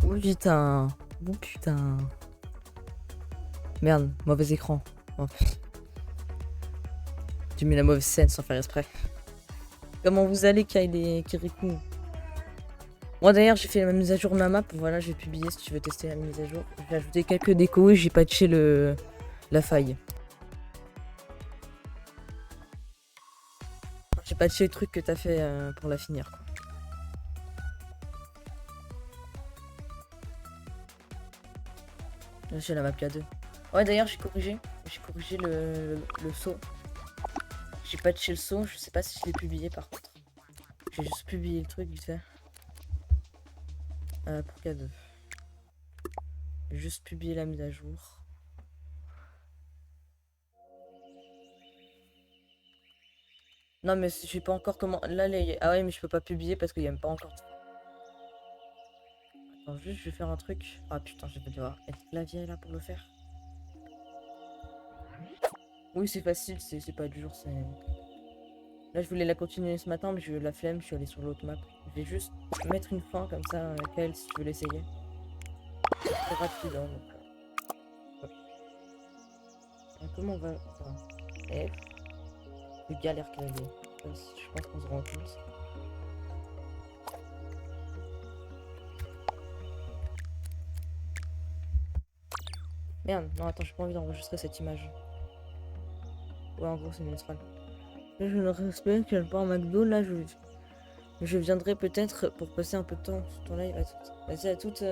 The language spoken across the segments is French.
Oh putain. Oh putain. Merde, mauvais écran. Oh. Tu mets la mauvaise scène sans faire exprès. Comment vous allez, Kyle et Kirikou? Moi d'ailleurs j'ai fait la mise à jour de ma map, voilà je vais publier si tu veux tester la mise à jour. J'ai ajouté quelques décos et j'ai patché la faille. J'ai patché le truc que t'as fait pour la finir. Quoi. Là j'ai la map K2. Ouais d'ailleurs j'ai corrigé le saut. J'ai patché le saut, je sais pas si je l'ai publié par contre. J'ai juste publié le truc vite fait. Pour K2. J'ai juste publié la mise à jour. Non mais j'ai pas encore comment... Là les... Ah ouais mais je peux pas publier parce qu'il y a même pas encore... Attends juste je vais faire un truc. Ah putain je vais devoir être clavier là pour le faire. Oui c'est facile, c'est pas dur, c'est... Là je voulais la continuer ce matin mais j'ai eu la flemme, je suis allé sur l'autre map. Je vais juste mettre une fin comme ça, Kael si tu veux l'essayer. C'est rapide hein donc... comment on va... Enfin, F. Je galère clavier. Je pense qu'on se rend compte. Merde, non attends, j'ai pas envie d'enregistrer cette image. Ouais en gros c'est neutral. Là, je ne respecte que pas en McDo, là je viendrai peut-être pour passer un peu de temps sur ton live. Vas-y à toutes.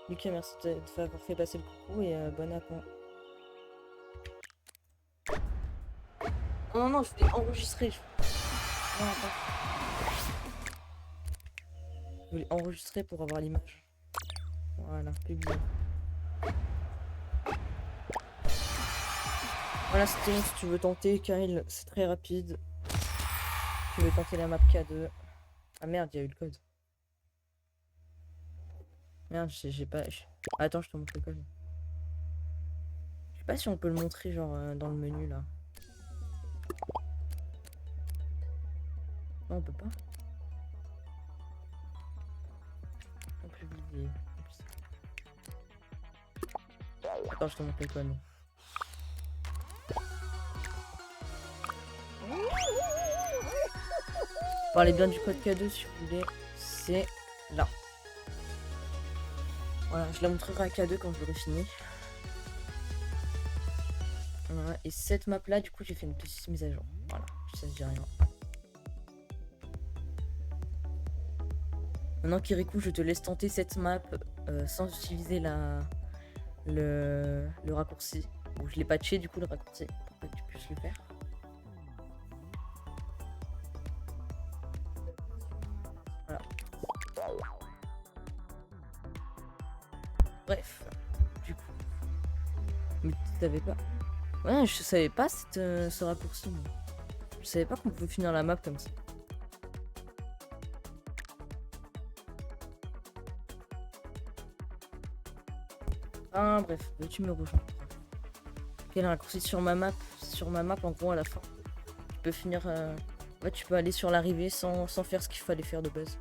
Lucas, merci de t'avoir fait passer le coucou et bon app. Non, non, non, je voulais enregistrer. Non, attends. Je voulais enregistrer pour avoir l'image. Voilà, publier. Voilà, c'était bon si tu veux tenter, Kyle, c'est très rapide. Tu veux tenter la map K2. Ah merde, il y a eu le code. Merde, j'ai pas... Attends, je te montre le code. Je sais pas si on peut le montrer genre dans le menu là. Non, on peut pas. On peut publier. Attends, je te montre le code. Parlez bien du code K2 si vous voulez. C'est là. Voilà, je la montrerai à K2 quand je l'aurai fini. Voilà, et cette map là, du coup, j'ai fait une petite mise à jour. Voilà, ça se dit rien. Maintenant, Kirikou, je te laisse tenter cette map sans utiliser le raccourci. Bon, je l'ai patché du coup, le raccourci, pour que tu puisses le faire. Voilà. Bref, du coup. Mais tu savais pas? Ouais, je savais pas ce raccourci. Je savais pas qu'on pouvait finir la map comme ça. Ah bref, tu me rejoins. Quel raccourci sur ma map? Sur ma map, en gros, à la fin. Tu peux finir... Ouais, tu peux aller sur l'arrivée sans faire ce qu'il fallait faire de base.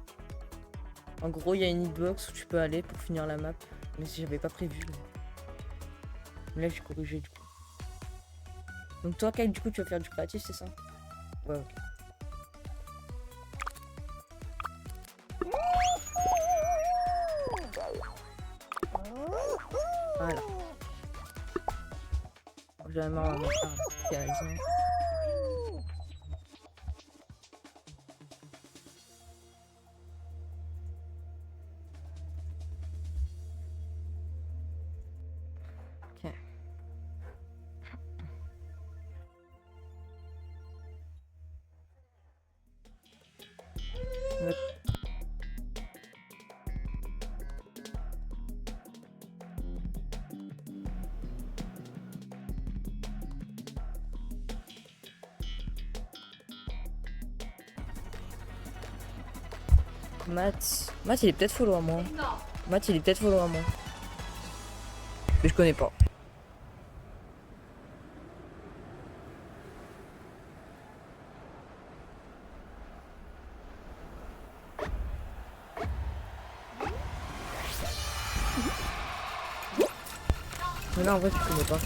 En gros, il y a une hitbox où tu peux aller pour finir la map. Mais si j'avais pas prévu. Là, j'ai corrigé du coup. Donc toi, Kyle, du coup, tu vas faire du créatif, c'est ça? Ouais, ok. Voilà. Jamais on va mettre un raison. Ok. Matt, il est peut-être follow à moi. Matt, il est peut-être follow à moi. Mais je connais pas. Mais là en vrai tu connais pas.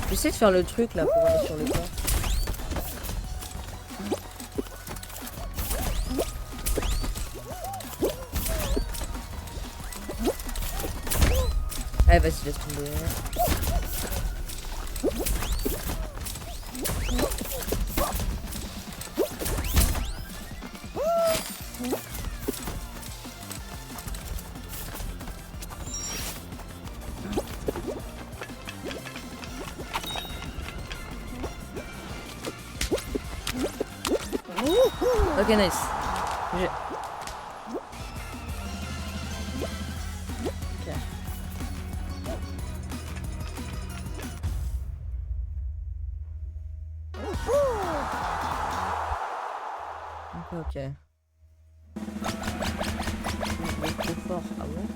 J'essaie de faire le truc là pour aller sur le toit. Allez vas-y laisse tomber. Ok nice. J'ai... Ok. Il est trop fort, ah bon?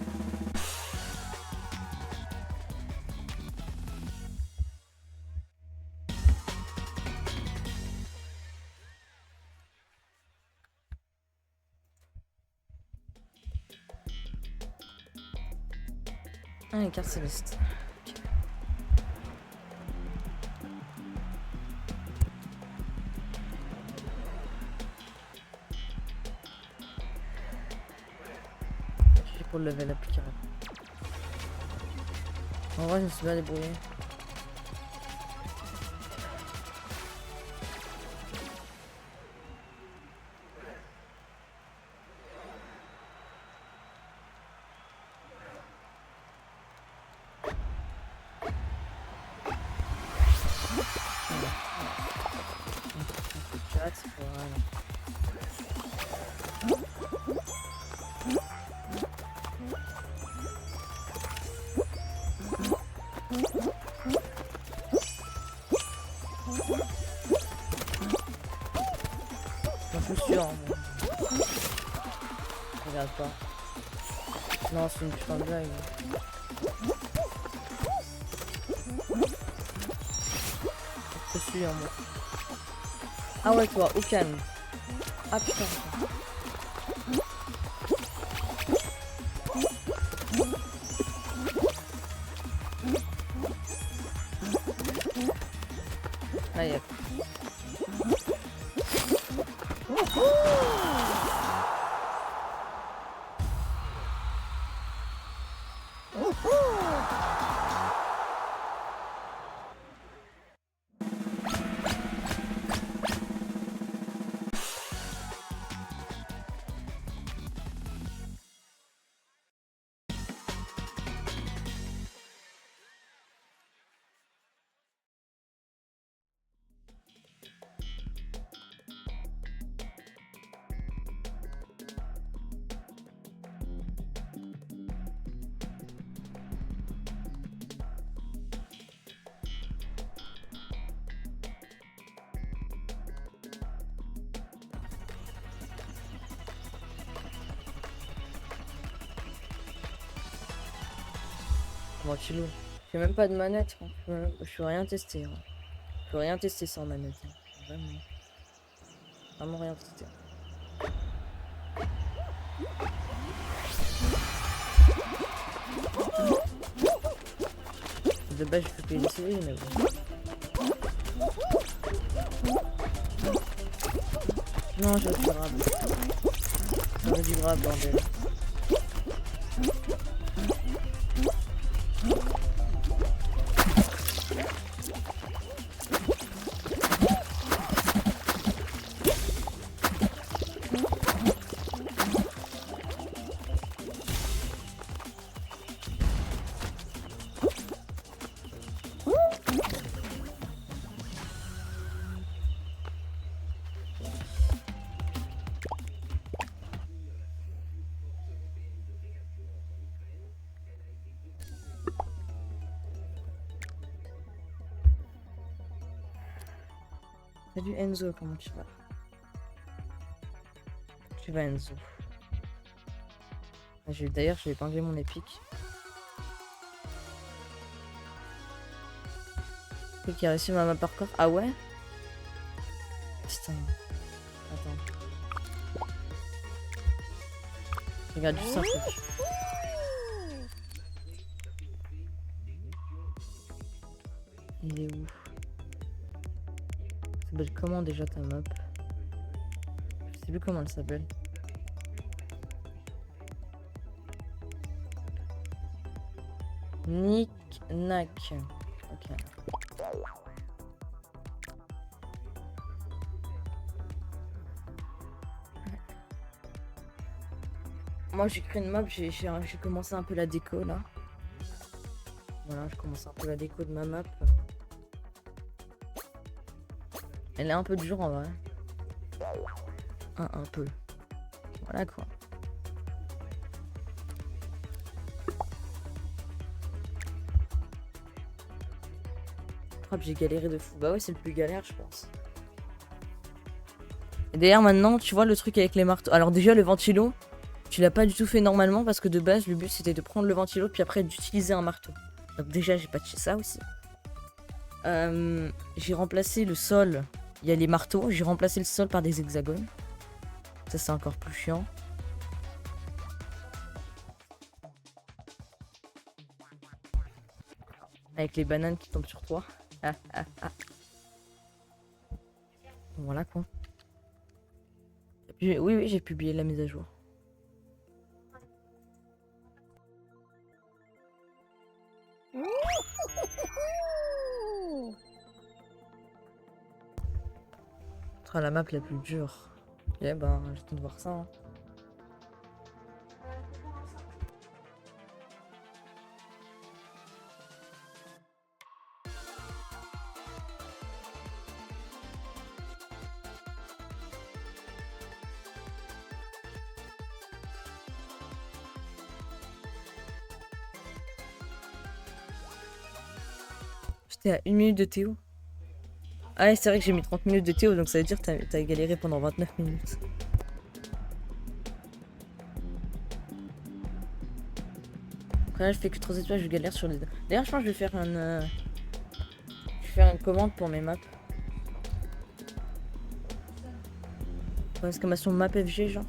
Ah, une carte céleste. Pour le level up carrément. En vrai, je me suis bien débrouillé. Je suis sûr. Regarde pas. Non, c'est une putain de blague. Je suis en moi. Ah ouais, toi, au calme. Ah putain. Ah, yep. Bon, chillou. J'ai même pas de manette. Hein. Je peux rien tester. Hein. Je peux rien tester sans manette. Hein. Vraiment. Vraiment rien tester. De base, je peux payer les séries, mais bon. Non, j'ai du grab. J'ai du grab, bordel. Salut Enzo, comment tu vas? Tu vas Enzo? D'ailleurs, je vais épingler mon épique. Qui a réussi ma map parkour? Ah ouais? Putain. Attends. Regarde juste un truc. Il est où? Ça s'appelle comment déjà ta map? Je sais plus comment elle s'appelle. Nick Nack. Ok. Moi j'ai créé une map, j'ai commencé un peu la déco là. Voilà, je commence un peu la déco de ma map. Elle est un peu dure en vrai. Un peu. Voilà quoi. J'ai galéré de fou. Bah ouais, c'est le plus galère, je pense. Et d'ailleurs, maintenant, tu vois le truc avec les marteaux. Alors, déjà, le ventilo, tu l'as pas du tout fait normalement parce que de base, le but c'était de prendre le ventilo puis après d'utiliser un marteau. Donc, déjà, j'ai patché ça aussi. J'ai remplacé le sol. Il y a les marteaux. J'ai remplacé le sol par des hexagones. Ça, c'est encore plus chiant. Avec les bananes qui tombent sur toi. Voilà quoi. Oui, j'ai publié la mise à jour. Ce sera la map la plus dure. Ok, bah, j'attends de voir ça. Hein. J'étais à 1 minute de Théo. Ah ouais, c'est vrai que j'ai mis 30 minutes de Théo, donc ça veut dire que t'as galéré pendant 29 minutes. Après là, je fais que 3 étoiles, je galère sur les... D'ailleurs, je pense que je vais faire une... une commande pour mes maps. Point d'exclamation map FG, genre.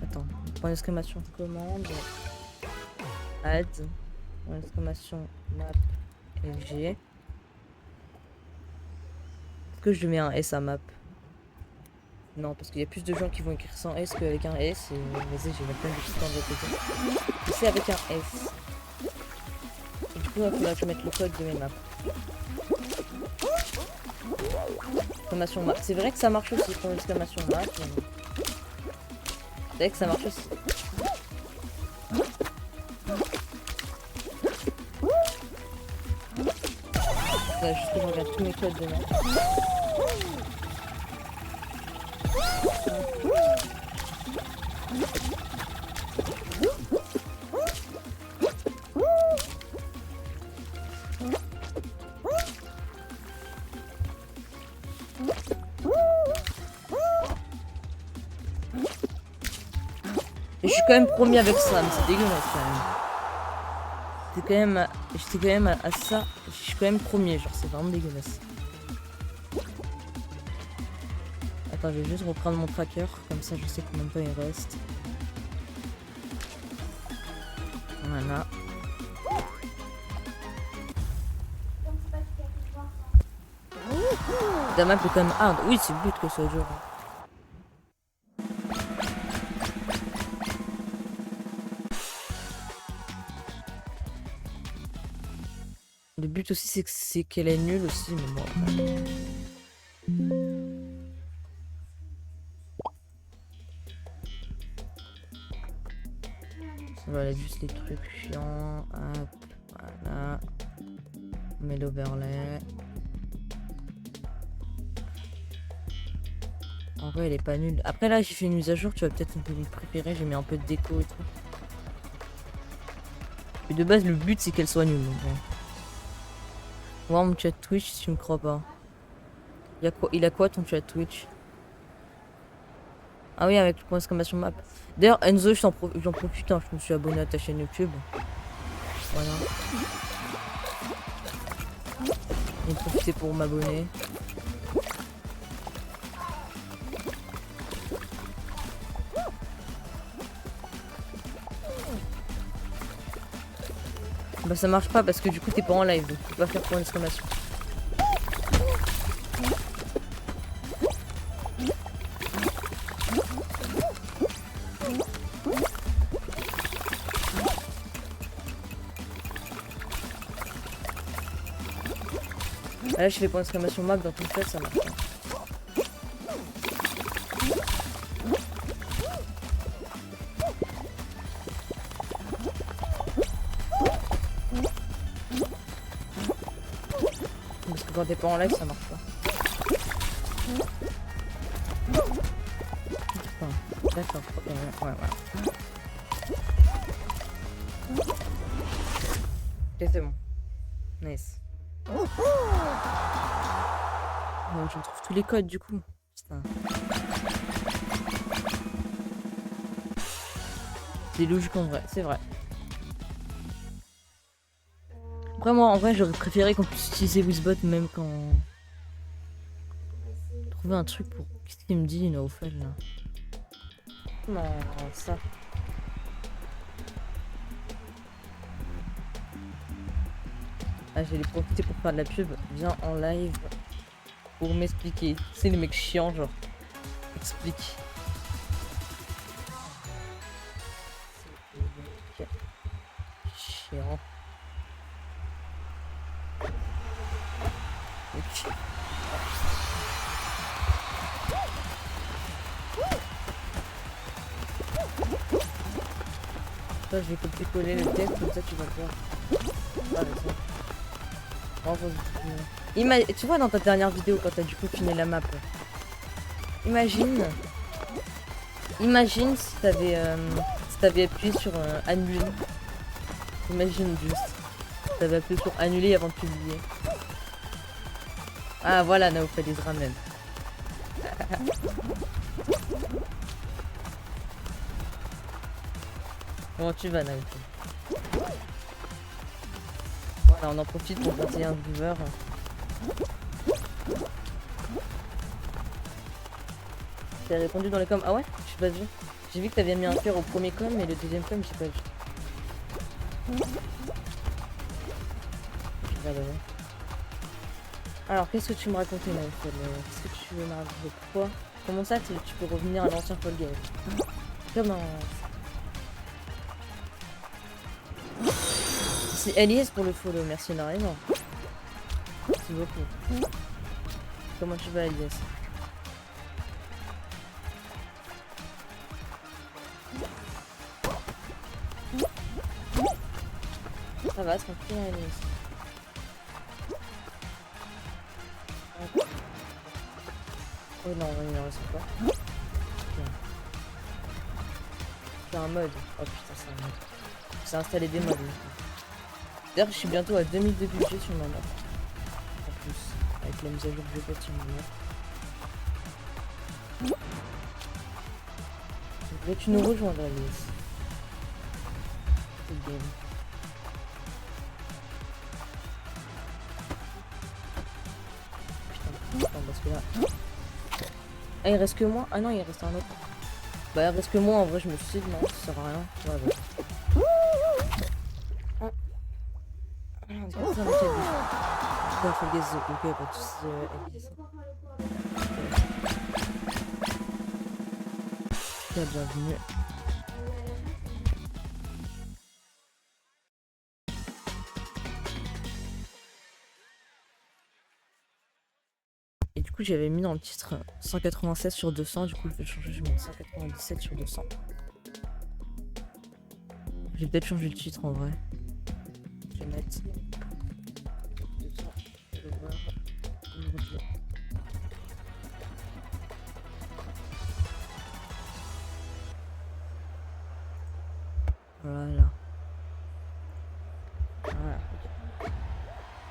Attends. Point d'exclamation commande. Add. Point d'exclamation map FG. Est-ce que je mets un S à map? Non, parce qu'il y a plus de gens qui vont écrire sans S qu'avec un S. Et vas-y, j'ai même pas de temps de côté. C'est avec un S. Et du coup, il faudra que je mette le code de mes maps. Exclamation map. C'est vrai que ça marche aussi pour l'exclamation map. C'est vrai que ça marche aussi. Là, juste que je regarde tous mes codes de map. Et je suis quand même premier avec ça, mais c'est dégueulasse quand même. J'étais quand même à ça. Je suis quand même premier, genre c'est vraiment dégueulasse. Attends, je vais juste reprendre mon tracker, comme ça je sais combien de temps il reste. Voilà. La map est quand même hard. Oui, c'est le but que ça dure. Le but aussi c'est qu'elle est nulle aussi, mais bon. Voilà, juste les trucs chiants. Hop, voilà. On met l'overlay. En vrai, elle est pas nulle. Après, là, j'ai fait une mise à jour. Tu vas peut-être un peu lui préférer. J'ai mis un peu de déco et tout. Mais de base, le but c'est qu'elle soit nulle. Donc, ouais. Voir mon chat Twitch si tu me crois pas. Il a quoi ton chat Twitch? Ah oui, avec le point d'exclamation map. D'ailleurs, Enzo, j'en profite, hein, je me suis abonné à ta chaîne YouTube. Voilà. J'en ai profité pour m'abonner. Bah ça marche pas parce que du coup t'es pas en live, donc tu peux pas faire point d'exclamation. Ah, là je fais point d'exclamation map dans ton chat, ça marche pas. Parce que quand t'es pas en live ça marche pas. D'accord, ouais. Ok, c'est bon. Nice. Bon, je trouve tous les codes du coup. Putain. C'est logique en vrai, c'est vrai. Après moi en vrai j'aurais préféré qu'on puisse utiliser Wizbot même quand... Trouver un truc pour... Qu'est-ce qu'il me dit Naofel là? Non, ça. Ah, j'ai profité pour faire de la pub. Viens en live pour m'expliquer. C'est les mecs chiants, genre. Explique. C'est les mecs chiants. Ok. Toi, je vais copier-coller le texte, comme ça tu vas le voir. Ah, tu vois dans ta dernière vidéo quand t'as du coup fini la map. Imagine si t'avais appuyé sur annuler. Imagine juste. T'avais appuyé sur annuler avant de publier. Ah voilà, Naofel les ramène. Comment tu vas Naofel? Voilà, on en profite pour 21 viewers. T'as répondu dans les coms. Ah ouais? J'ai pas vu. J'ai vu que t'avais mis un cœur au premier com, mais le deuxième com, j'ai pas vu. Je vais regarder. Alors, qu'est-ce que tu me racontais, Naofel? Qu'est-ce que tu veux me raconter? Pourquoi? Comment ça, tu peux revenir à l'ancien Fall Guys? Comment? C'est Elias pour le follow, merci énormément. Merci beaucoup. Comment tu vas, Elias? Ça va, tranquille, Elias. Oh non, il en reste pas. C'est un mode. Oh putain, c'est un mode. J'ai installé des modes. D'ailleurs, je suis bientôt à 2000 de budget sur ma map. En plus, avec la mise à jour que je fais sur ma map. Donc, tu nous rejoindras, Elias. C'est game. Putain, parce que là... Ah, il reste que moi? Ah non, il reste un autre. Bah, il reste que moi, en vrai, je me suis dit, non, ça sert à rien. Ouais, ouais. Ça m'a fait ok, pas de soucis, bienvenue. Et du coup, j'avais mis dans le titre 196 sur 200, du coup, je vais changer, je mets 197 sur 200. Je vais peut-être changer le titre en vrai. Je vais mettre 200. Je vais voir aujourd'hui. Voilà. Voilà.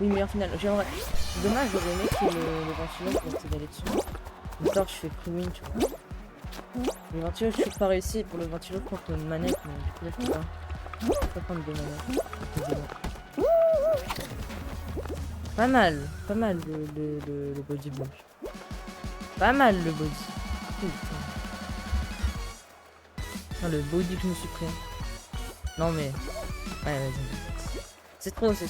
Oui, meilleur final. J'aimerais. Dommage, j'aurais aimé qu'il y ait le ventilo pour essayer d'aller dessus. Mais tard, je fais pre-win, tu vois. Le ventilo, je suis pas réussi pour le ventilo contre une manette, mais du coup, là, je peux pas. Je peux pas prendre deux manettes. Pas mal le body block. Pas mal le body. Putain. Ah, le body que je me suis pris. Non mais. Ouais, vas-y. C'est trop ça.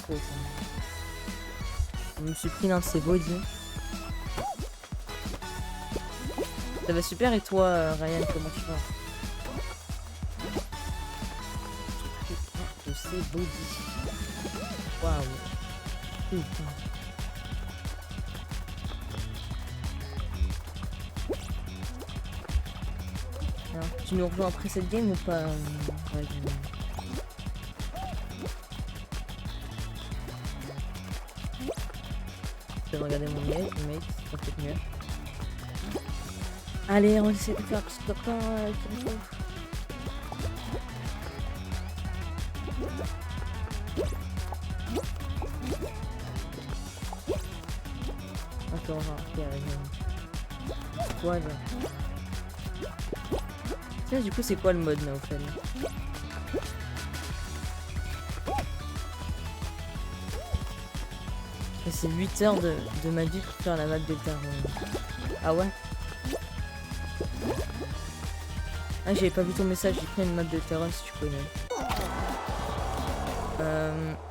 Je me suis pris l'un de ces bodies. Ça va super et toi Ryan, comment tu vas? J'ai pris un de ces bodies. Waouh. Putain. Alors, tu nous rejoins après cette game ou pas Ryan? Je vais regarder mon mate, ça peut être mieux. Allez, on essaie de faire plus de temps Encore un squad. Tiens, du coup, c'est quoi le mode Naofel? C'est 8 heures de ma vie pour faire la map Delta. Ah ouais? Ah, j'avais pas vu ton message, j'ai pris une map de terrain si tu connais.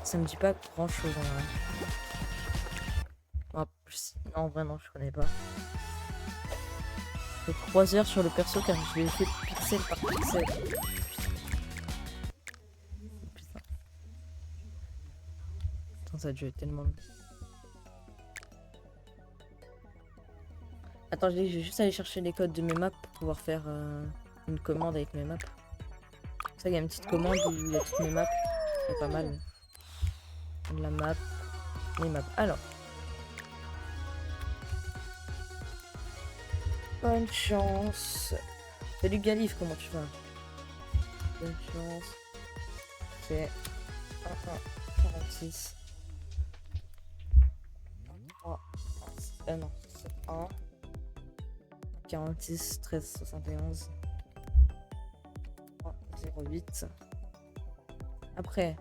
Ça me dit pas grand chose en vrai. Oh, non, vraiment, je connais pas. J'ai 3 heures sur le perso car je l'ai fait pixel par pixel. Putain. Attends, ça a dû être tellement. Attends, je vais juste aller chercher les codes de mes maps pour pouvoir faire une commande avec mes maps. Ça, il y a une petite commande où il y a toutes mes maps. C'est pas mal. La map, les maps. Alors. Bonne chance. Salut Galif, comment tu vas? Bonne chance. C'est 46. 3. Non, c'est 1. 46, 13, 71. 3, 0, 8. Après.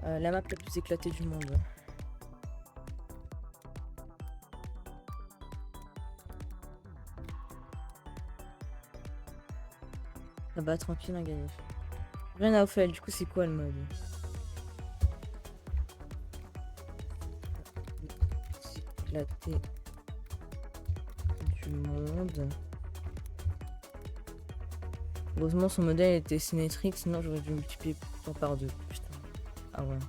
La map la plus éclatée du monde. Ah bah tranquille, on a gagné. Rien à offrir, du coup c'est quoi le mode? Éclaté du monde. Heureusement son modèle était symétrique, sinon j'aurais dû multiplier par 2. Putain. Ah ouais.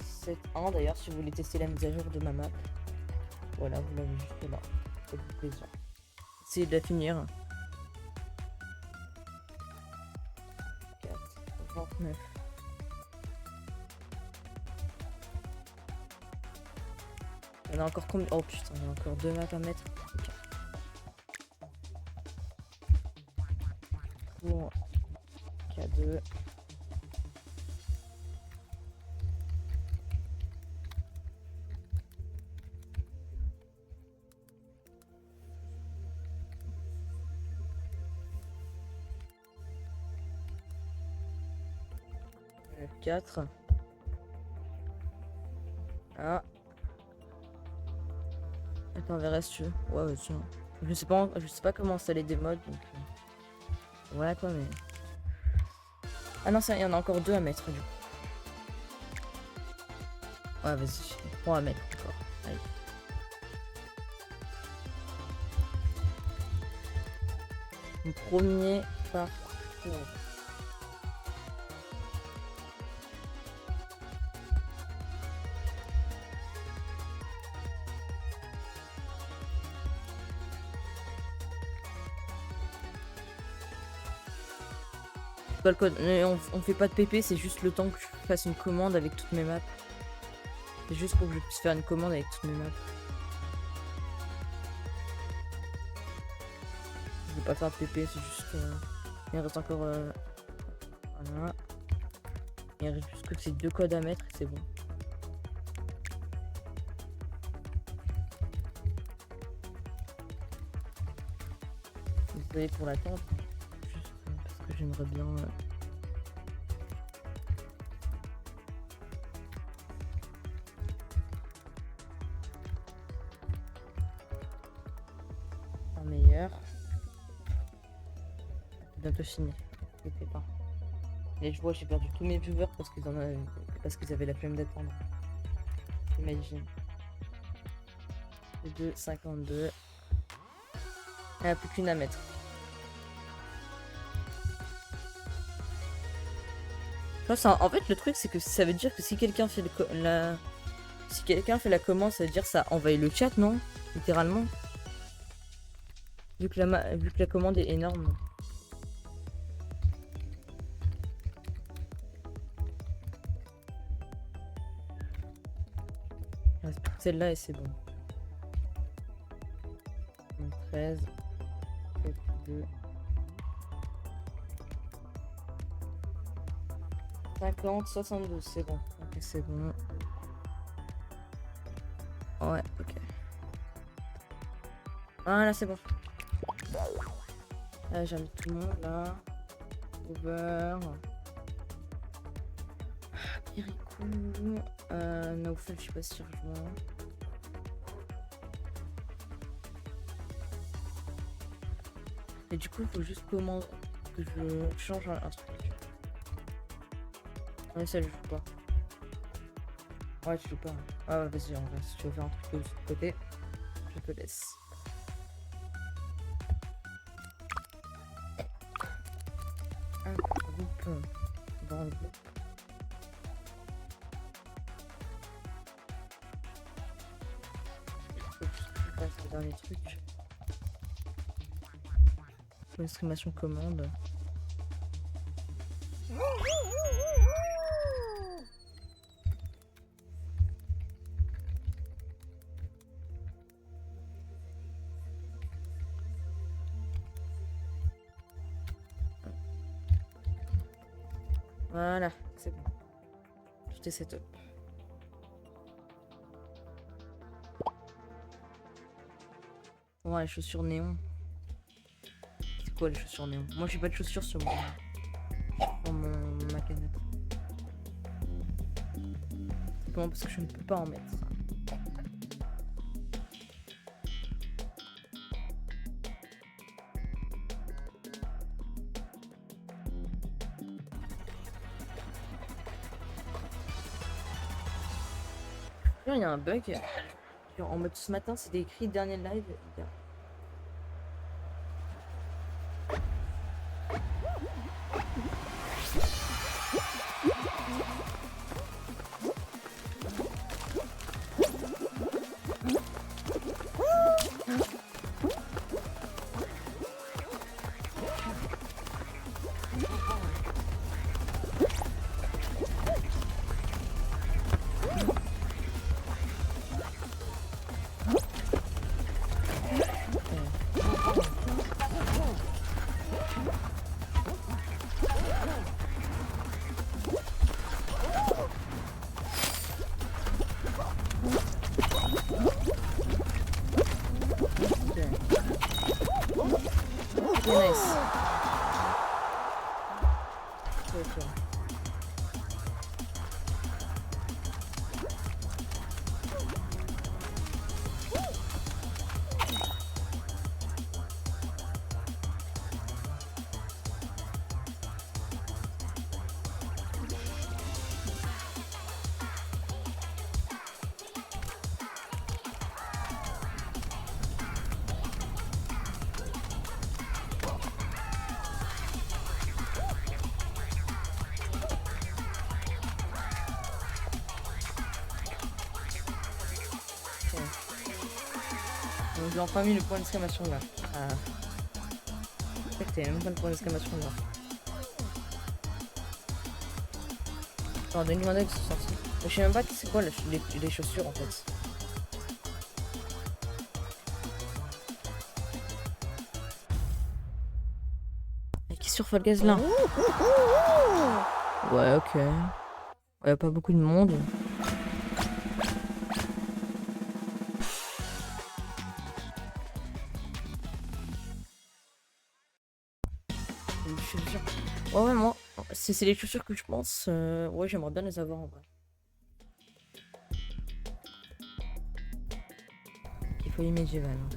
C'est 1 d'ailleurs si vous voulez tester la mise à jour de ma map. Voilà, vous l'avez juste là. Ça fait plaisir. Essayez de la finir. 4, 29. Il y en a encore combien? Oh putain, il y a encore 2 maps à mettre. Pour K2. F4. Ah. Attends, on verra si tu veux. Ouais, vas-y. Je sais pas comment installer des mods, donc... Voilà quoi, mais... Ah non, il y en a encore 2 à mettre, du coup. Ouais, vas-y. 3 à mettre encore. Allez. Le premier parcours. Pas le code. On fait pas de PP, c'est juste le temps que je fasse une commande avec toutes mes maps. C'est juste pour que je puisse faire une commande avec toutes mes maps. pas faire de PP, c'est juste que il reste encore voilà. Il reste juste que ces 2 codes à mettre et c'est bon. Désolé pour l'attente, juste parce que j'aimerais bien un meilleur. C'est bientôt fini. N'inquiétez pas. Et je vois, j'ai perdu tous mes viewers parce qu'ils avaient la flemme d'attendre. Imagine. 2,52. Il n'y en a plus qu'une à mettre. En fait, le truc, c'est que ça veut dire que si quelqu'un fait si quelqu'un fait la commande, ça veut dire que ça envahit le chat, non? Littéralement. Vu que la commande est énorme. Il reste plus que celle-là et c'est bon. 13. 2. 50, 72, c'est bon. Ok, c'est bon. Ouais, ok. Ah là, c'est bon. Là, j'invite tout le monde, là. Over. Pirikou. Naufel, je sais pas si je rejoins. Et du coup, il faut juste commander que je change un truc. Ouais, ça, je joue pas. Ouais, tu joues pas. Ah ouais, vas-y, en vrai, si tu veux faire un truc de l'autre côté, je te laisse. Un groupe dans le groupe. Faut juste que je fasse le dernier truc. Une streamation commande. Voilà, c'est bon. Tout est setup. Ouais, les chaussures néon. C'est quoi les chaussures néon? Moi j'ai pas de chaussures sur ma canette. Simplement parce que je ne peux pas en mettre. Il y a un bug. En mode ce matin, c'était écrit dernier live. Nice. Okay. Donc j'ai enfin mis le point d'exclamation là. Ah. T'as même pas le point d'exclamation là. Attends, donne-moi un qui sont sortis. Je sais même pas c'est quoi les chaussures en fait. qui sur Fall Guys là? Ouais, ok. Ouais, pas beaucoup de monde. Les chaussures. Ouais, moi, c'est les chaussures que je pense. Ouais, j'aimerais bien les avoir en vrai. Il faut les médiévales. Hein.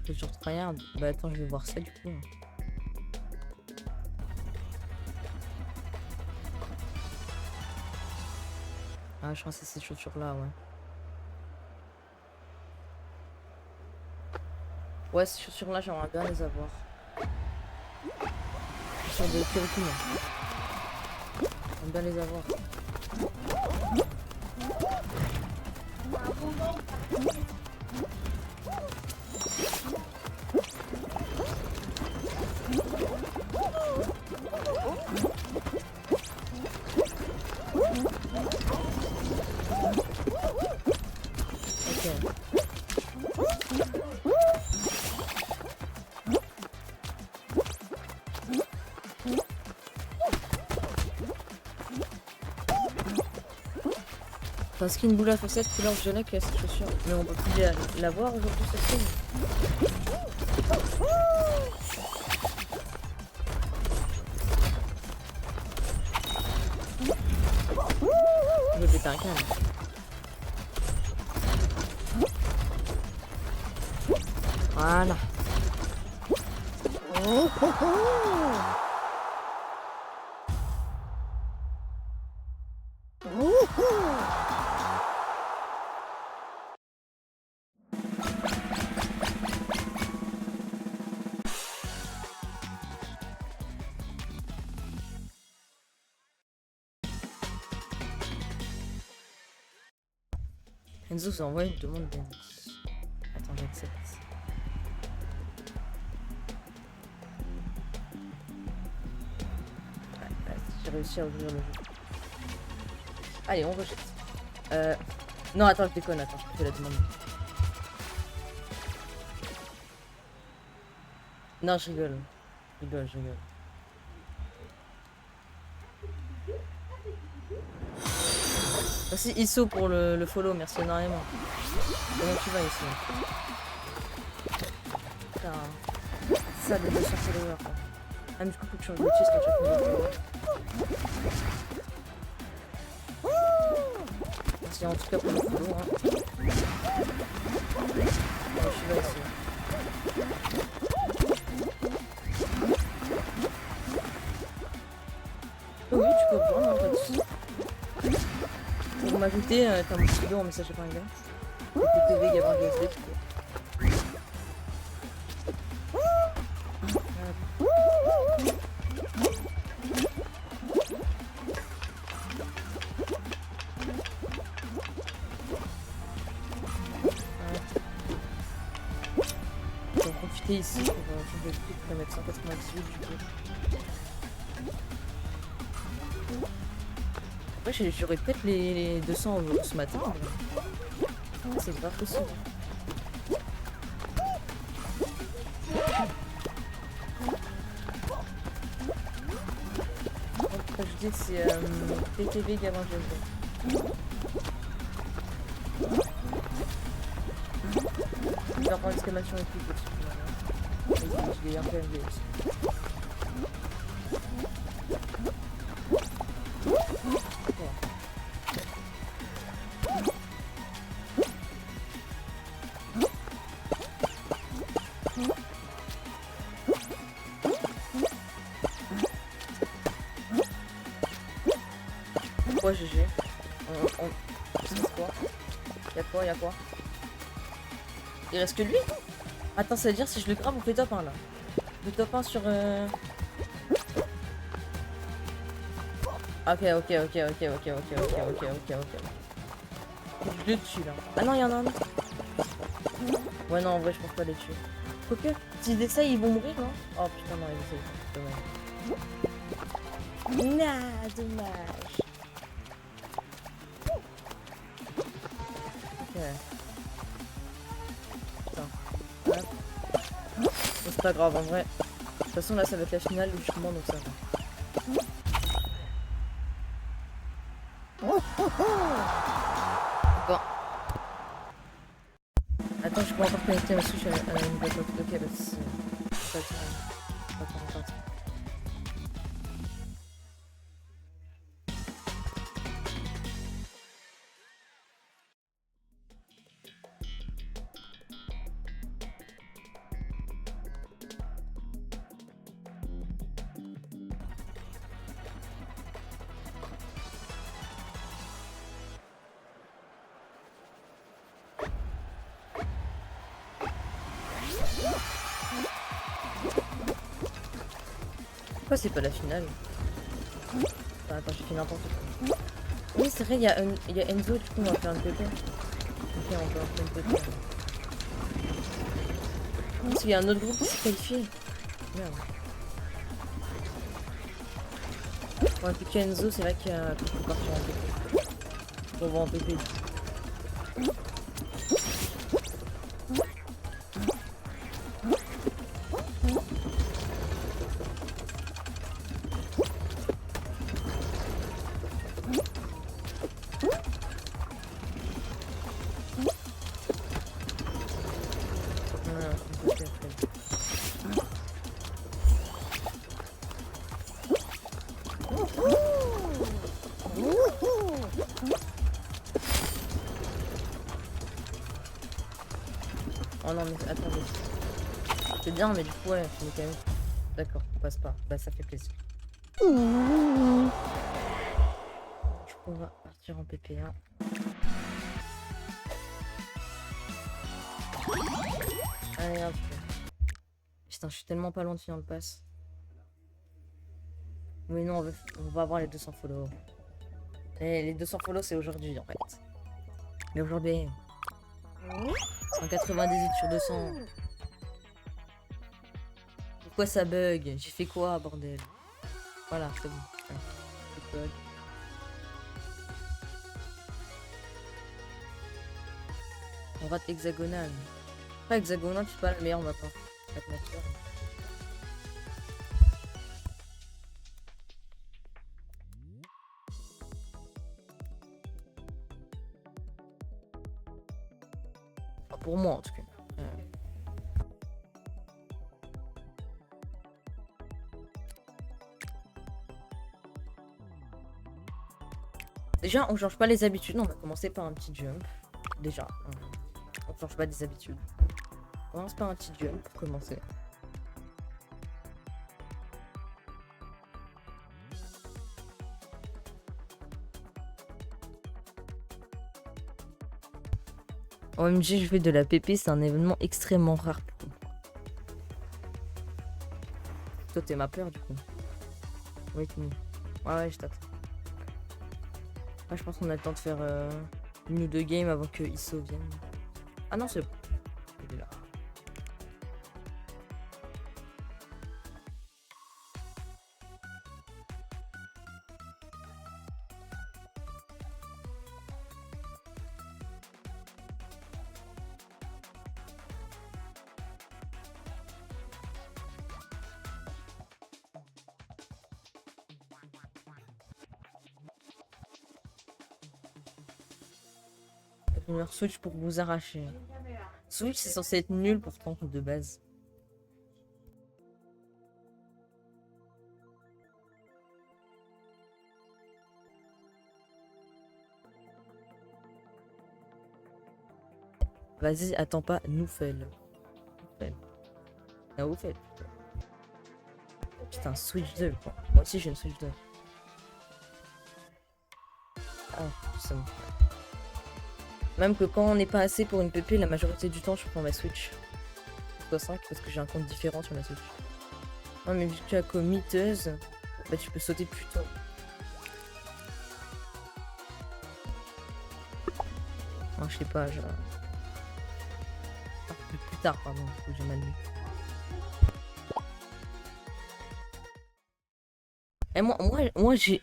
Chaussures tryhard. Bah attends, je vais voir ça du coup. Ah, je crois que c'est ces chaussures là, ouais. Ouais, ces chaussures là, j'aimerais bien les avoir. Sur des Kirikuma. J'aime bien les avoir. Parce qu'une boule à facettes couleur violet qui a cette chaussure. Mais on peut plus la voir aujourd'hui cette skin. Je vais péter un câble. Voilà. Oh, oh, oh. Enzo vous envoie une demande d'amis. Attends, j'accepte. Ouais, j'ai réussi à ouvrir le jeu. Allez, on rejette. Non, attends, je déconne, attends, je fais la demande. Non, je rigole. Je rigole. Merci Isso pour le follow, merci énormément. Comment tu vas Isso? Putain, ça de 200 followers quoi. Ah mais du coup faut que je change de cheese quand chaque minute. Merci en tout cas pour le follow hein. Comment tu vas Isso? Oh oui tu peux prendre en fait. Pour m'ajouter, t'as mon pseudo en message privé. PTV Gabin GSD, tu peux. Je vais en profiter ici pour changer de truc, pour mettre 198 du coup. Après, j'aurais peut-être les 200 ce matin. C'est pas possible. Je dis que c'est PTV Gabin GSD. Je vais prendre l'exclamation et tout dessus. Je vais un peu MV aussi. Ouais, GG. C'est quoi? Y'a quoi? Il reste que lui? Attends, ça veut dire si je le grave, on fait top 1 là. Le top 1 sur. Ok. Je le tue là. Ah non, y'en a un autre. Ouais, non, en vrai, je pense pas les tuer. Quoique, s'ils essayent, ils vont mourir, non? Oh putain, non, ils essayent. Dommage. Ok. Putain. Hop. Bon, c'est pas grave en vrai. De toute façon là ça va être la finale justement donc ça va. Bon. Attends, je peux encore connecter ma Switch à la nouvelle box. Ok, bah c'est pas trop. Pourquoi c'est pas la finale? Ah, attends, j'ai fait n'importe quoi. Oui, c'est vrai, il y a Enzo, du coup, on va faire une PP. Ok, on va faire une PP. Parce qu'il y a un autre groupe qui s'est qualifié. Merde. Ouais, plus qu'Enzo, c'est vrai qu'il y a beaucoup partir en PP. On va en PP. Oh non mais attendez. C'est bien mais du coup ouais, je quand même. D'accord, on passe pas. Bah ça fait plaisir. Du coup on va partir en PPA. Allez hop. Putain, je suis tellement pas loin de finir le pass. Oui non, on va avoir les 200 follow. Et les 200 follow c'est aujourd'hui en fait. Mais aujourd'hui... 198 sur 200. Pourquoi ça bug? J'ai fait quoi, bordel? Voilà, c'est bon. Ouais, bug. On rate hexagonal. Après, hexagonal, c'est pas la meilleure map. La nature. Pour moi, en tout cas. Déjà, on change pas les habitudes. On va commencer par un petit jump. Déjà, on change pas des habitudes. On commence par un petit jump pour commencer. OMG, je fais de la PP, c'est un événement extrêmement rare pour moi. Toi, t'es ma peur du coup. Oui, tu me... Ouais, je t'attends. Je pense qu'on a le temps de faire une ou deux games avant que ISO vienne. Ah non, c'est bon. Il est là. Switch pour vous arracher. Switch c'est censé être nul pourtant de base. Vas-y, attends pas, nous fait. Ah, vous faites. Putain, Switch 2 quoi. Moi aussi j'ai une Switch 2. Ah, c'est bon. Même que quand on n'est pas assez pour une PP, la majorité du temps, je prends ma Switch. 5 parce que j'ai un compte différent sur la Switch. Non, mais vu que tu as commiteuse, bah tu peux sauter plus tôt. Non, je sais pas, genre... Ah, plus tard, pardon, j'ai mal lu. Et moi j'ai...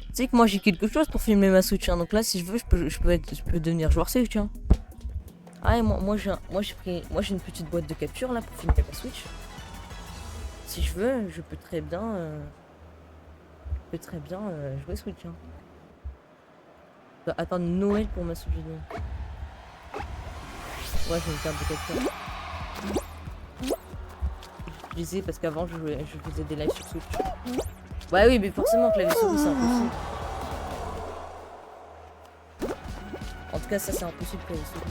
Tu sais que moi j'ai quelque chose pour filmer ma Switch, hein. Donc là si je veux je peux devenir joueur Switch, hein. Ah, et moi j'ai une petite boîte de capture là pour filmer ma Switch. Si je veux, je peux très bien, jouer Switch. Hein. Je dois attendre Noël pour ma Switch vidéo. Ouais, j'ai une carte de capture. Je disais parce qu'avant je faisais des lives sur Switch. Ouais, oui, mais forcément clavier souris c'est impossible. En tout cas, ça c'est impossible clavier souris.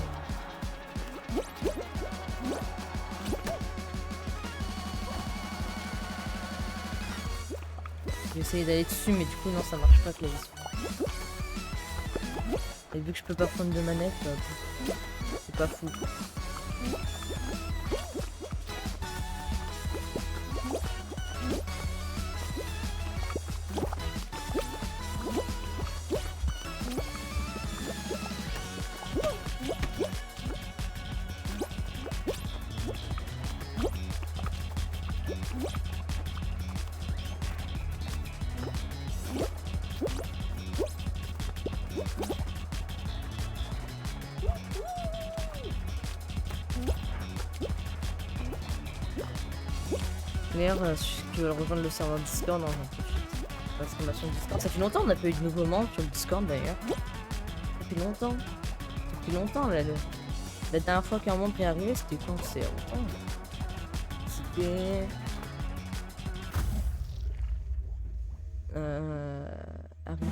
J'ai essayé d'aller dessus, mais du coup, non, ça marche pas clavier souris. Et vu que je peux pas prendre de manette, bah, c'est pas fou. D'ailleurs, si tu veux rejoindre le serveur Discord, la formation Discord. Ça fait longtemps qu'on n'a pas eu de nouveaux membres sur le Discord d'ailleurs. Ça fait longtemps. Depuis longtemps là. La dernière fois qu'un membre est arrivé, c'était quand? C'est longtemps. C'était. Arrivé.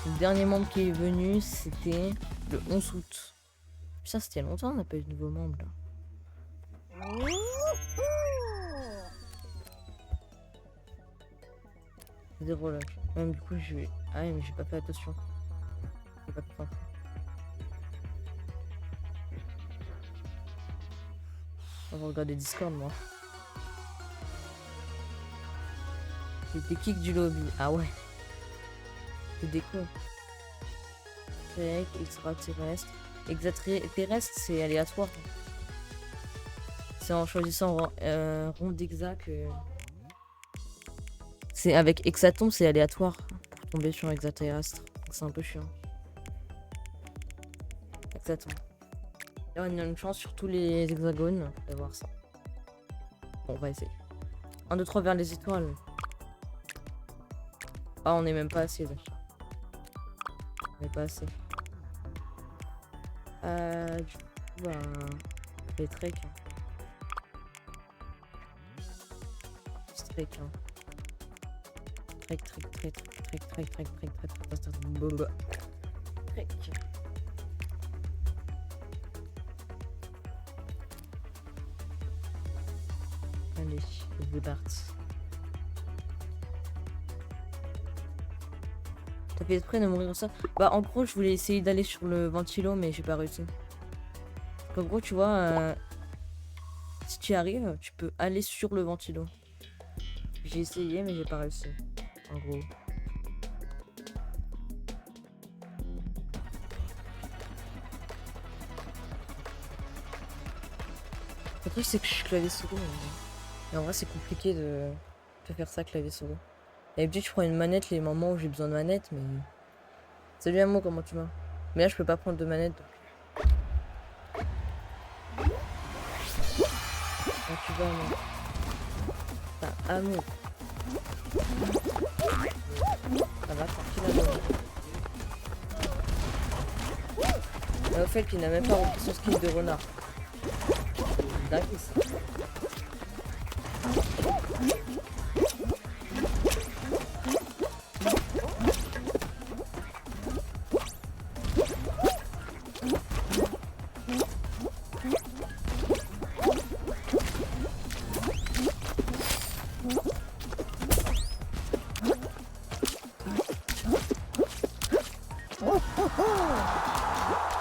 Le dernier membre qui est venu, c'était le 11 août. Putain, c'était longtemps, on n'a pas eu de nouveaux membres là. Zéro là. Même du coup, je vais. Ah, mais j'ai pas fait attention. J'ai pas fait attention. On va regarder Discord, moi. J'ai des kicks du lobby. Ah ouais. C'est des cons. Extraterrestre. Extraterrestre, c'est aléatoire. C'est en choisissant rond d'exact. C'est avec hexatombe, c'est aléatoire pour tomber sur un extraterrestre. C'est un peu chiant. Hexatombe. Là, on a une chance sur tous les hexagones d'avoir ça. Bon, on va essayer. 1, 2, 3 vers les étoiles. Ah, on est même pas assez là. On est pas assez. Du coup, bah, les trek. Trek. Trek. Allez, c'est parti. T'as fait exprès de mourir ça? Bah en gros je voulais essayer d'aller sur le ventilo mais j'ai pas réussi. En gros tu vois, si tu y arrives, tu peux aller sur le ventilo. J'ai essayé mais j'ai pas réussi. En gros. Le truc c'est que je suis clavier souris. Et en vrai c'est compliqué de faire ça clavier souris. D'habitude je prends une manette les moments où j'ai besoin de manette mais... Salut Amo, comment tu vas? Mais là je peux pas prendre de manette donc... Comment tu vas Amo? Enfin Amo. Ça va, tranquille Amo. Et au fait qu'il n'a même pas rempli son skin de renard. D'accord ça.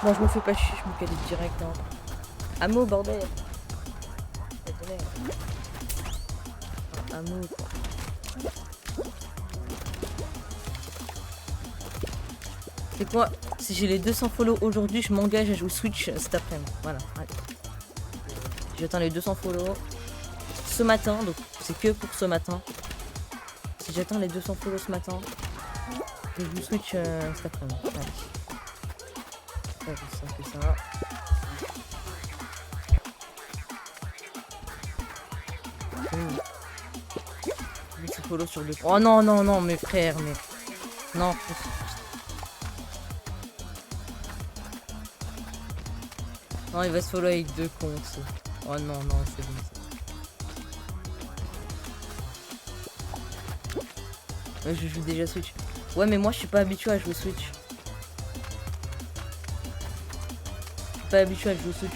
Moi je me fais pas chier, je me qualifie direct. Hein. Amo bordel. Amo quoi. C'est quoi? Si j'ai les 200 follow aujourd'hui, je m'engage à jouer Switch cet après-midi. Voilà, allez. J'atteins les 200 follow ce matin, donc c'est que pour ce matin. Si j'atteins les 200 follow ce matin, je joue Switch cet après-midi. Allez. Ça, ça fait ça. Je suis follow sur 2. Oh non, non, non, mes frères, mais. Non. Non, il va se follow avec 2 comptes. Oh non, non, c'est bon. Ouais, je joue déjà Switch. Ouais, mais moi je suis pas habitué à jouer Switch. Je suis pas habitué à jouer Switch.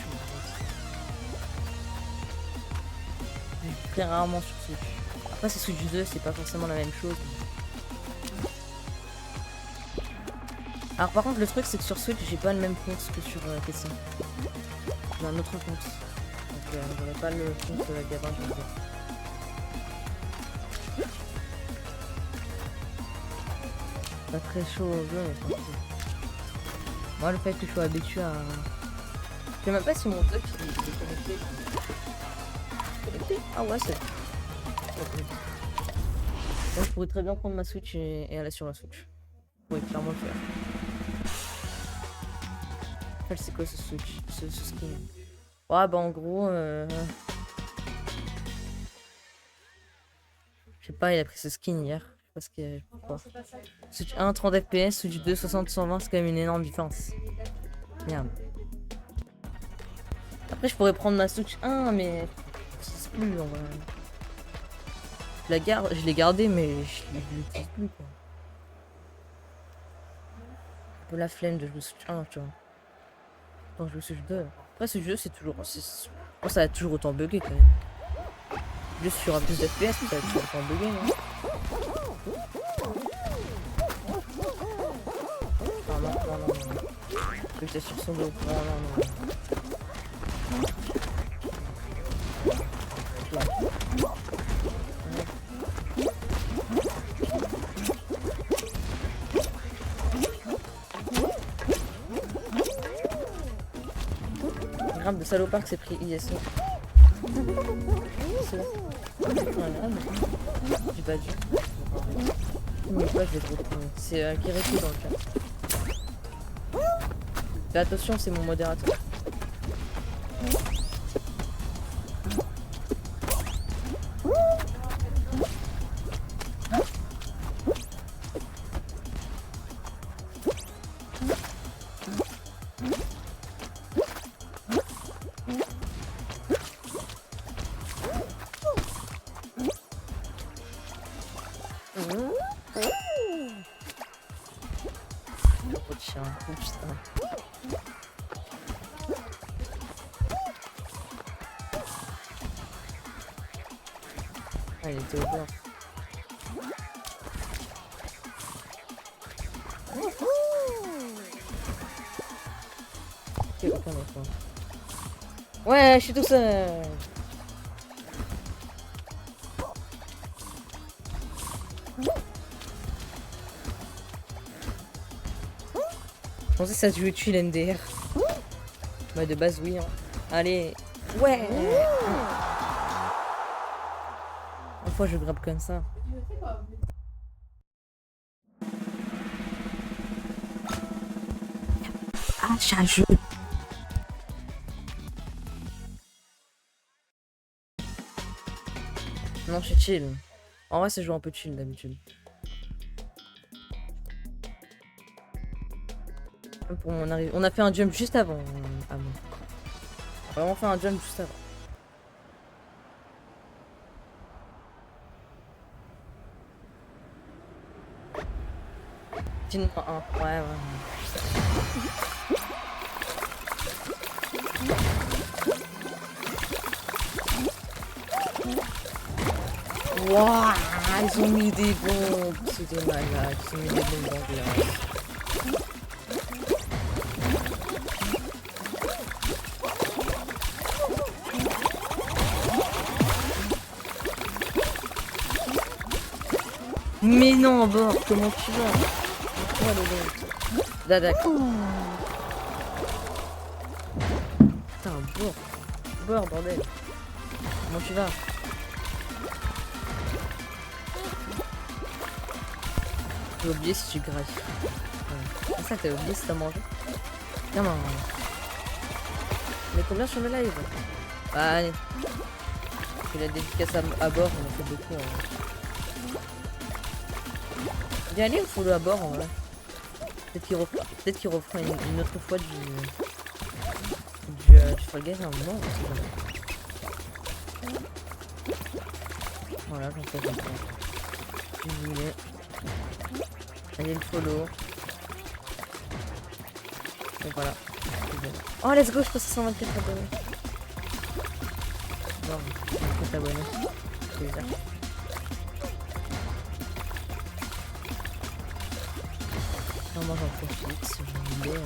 Je joue très rarement sur Switch. Après, c'est Switch 2, c'est pas forcément la même chose. Alors, par contre, le truc, c'est que sur Switch, j'ai pas le même compte que sur PC. J'ai un autre compte. Donc, j'aurais pas le compte garage. Pas très chaud au jeu, mais tranquille. Moi, le fait que je sois habitué à. Je sais même pas si mon dock il est connecté. Connecté? Ah ouais, c'est. Moi, je pourrais très bien prendre ma Switch et aller sur la Switch. Je pourrais clairement le faire. Enfin, c'est quoi ce Switch? Ce skin? Ouais, bah en gros. Je sais pas, il a pris ce skin hier. Parce que. Pourquoi? Switch 1, 30 FPS, Switch 2, 60, 120, c'est quand même une énorme différence. Merde. Après, je pourrais prendre ma Switch 1, mais. C'est plus en vrai. Je l'ai gardé, mais je l'utilise plus quoi. Un peu la flemme de jouer Switch 1, tu vois. Quand je joue Switch 2. Après, ce jeu, c'est toujours. Oh, ça a toujours autant bugué quand même. Juste sur un plus d'FPS, ça a toujours autant bugué, non? Ah non, non, non, non. J'étais sur son dos. Non, non, non. Grave de salopard que c'est pris ISO. C'est bon. J'ai pas dû. Mais quoi, je vais te retrouver. C'est Kireko dans le chat. Fais attention, c'est mon modérateur. Oh putain. Ah, il était au bord. Ok, aucun autre. Ouais, je suis tout seul. Je pensais que ça jouait tuer l'NDR. Bah de base oui. Hein. Allez. Ouais. Une fois je grappe comme ça. Ah, jeu. Non, je suis chill. En vrai, c'est jouer un peu chill d'habitude. Pour mon arrivée. On a fait un jump juste avant. On a vraiment fait un jump juste avant. Sinon, un. Ouais, ouais. Wouah, ils ont mis des bombes. C'était malade. Ils ont mis des bombes dans glace. Mais non, bord, comment tu vas? Comment le l'autre? Dadak. Putain, bord. Bord, bordel. Comment tu vas? T'as oublié si tu graves. Ouais. Ah, ça, t'as oublié si t'as mangé? Comment? On est combien sur le live? Bah, allez. C'est la dédicace à bord, on a fait beaucoup. Viens aller au follow à bord en vrai. Peut-être qu'il refera une autre fois du Fall Guys à un moment. Voilà, j'en fais comme ça. Si vous voulez. Allez le follow. Et voilà. Oh let's go, je passe à 124 abonnés. Bon, 124 abonnés. C'est bizarre. Moi j'en profite si je voulais.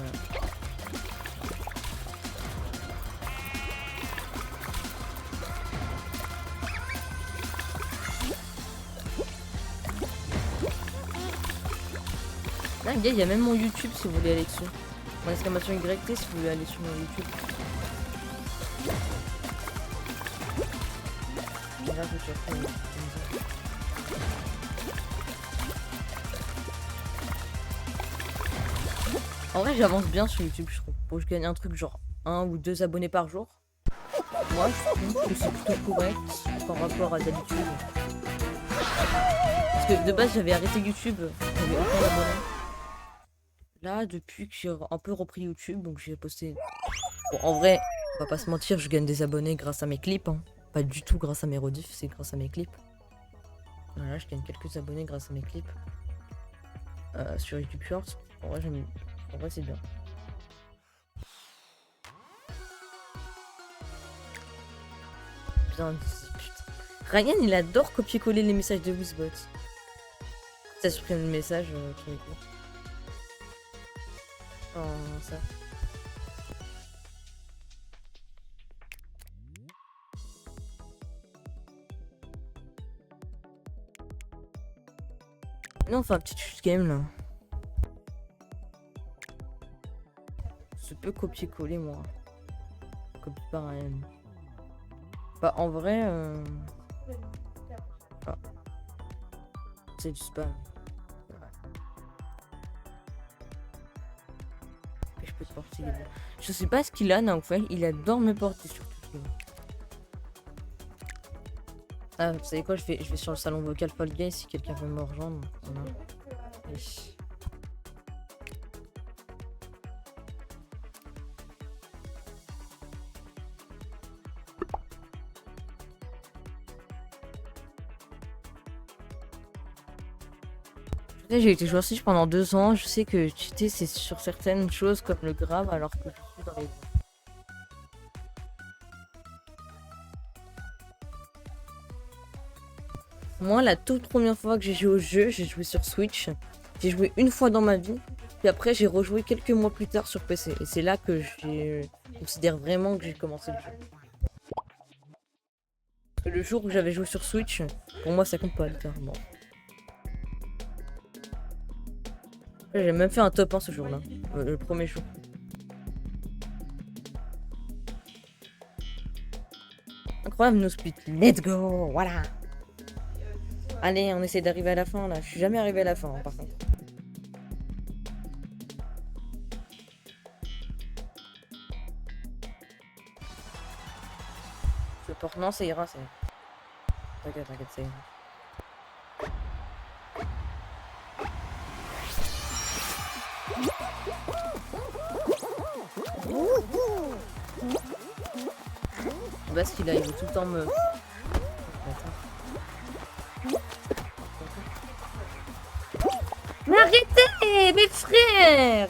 Là, il y a même mon YouTube si vous voulez aller dessus. Mon exclamation YT si vous voulez aller sur mon YouTube. Là, je suis en vrai, j'avance bien sur YouTube, je trouve. Pour que je gagne un truc genre 1 ou 2 abonnés par jour. Moi, je trouve que c'est plutôt correct par rapport à d'habitude. Parce que de base, j'avais arrêté YouTube, j'avais aucun abonné. Là, depuis que j'ai un peu repris YouTube, donc j'ai posté. Bon, en vrai, on va pas se mentir, je gagne des abonnés grâce à mes clips. Hein. Pas du tout grâce à mes rediffs, c'est grâce à mes clips. Voilà, je gagne quelques abonnés grâce à mes clips. Sur YouTube Shorts. En vrai, j'aime. En vrai, c'est bien. Bien dit, putain. Ryan, il adore copier-coller les messages de Wizbot. Ça supprime le message qui est court. Oh, ça. Non, enfin, petit chute game là. Je peux copier-coller moi. Copie pas rien. Bah en vrai ah. C'est du spam. Et je peux te porter. Je sais pas ce qu'il a, non, en fait, il adore me porter sur tout. Ah, vous savez quoi, je vais sur le salon vocal Fall Guys si quelqu'un veut me rejoindre. Voilà. Oui. J'ai été joueur Switch pendant 2 ans, je sais que cheater c'est sur certaines choses comme le grave alors que je suis dans les... Moi la toute première fois que j'ai joué au jeu, j'ai joué sur Switch. J'ai joué une fois dans ma vie, puis après j'ai rejoué quelques mois plus tard sur PC. Et c'est là que je considère vraiment que j'ai commencé le jeu. Parce que le jour où j'avais joué sur Switch, pour moi ça compte pas littéralement. J'ai même fait un top 1 ce jour-là, le premier jour. Incroyable, no split. Let's go, voilà. Allez, on essaie d'arriver à la fin là. Je suis jamais arrivé à la fin hein, par contre. Je porte, non, ça ira, c'est. T'inquiète, ça ira. Parce qu'il a, il veut tout le temps me... Mais arrêtez, mes frères!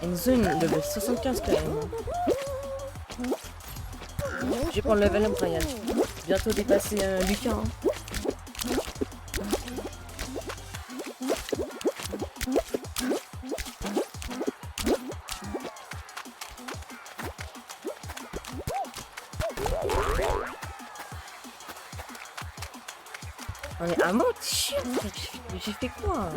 Enzo, il level 75 quand même. Je vais prendre le level up, Ryan. Bientôt dépasser Lucas. Hein. On est à mort, t'es chiant. J'ai fait quoi?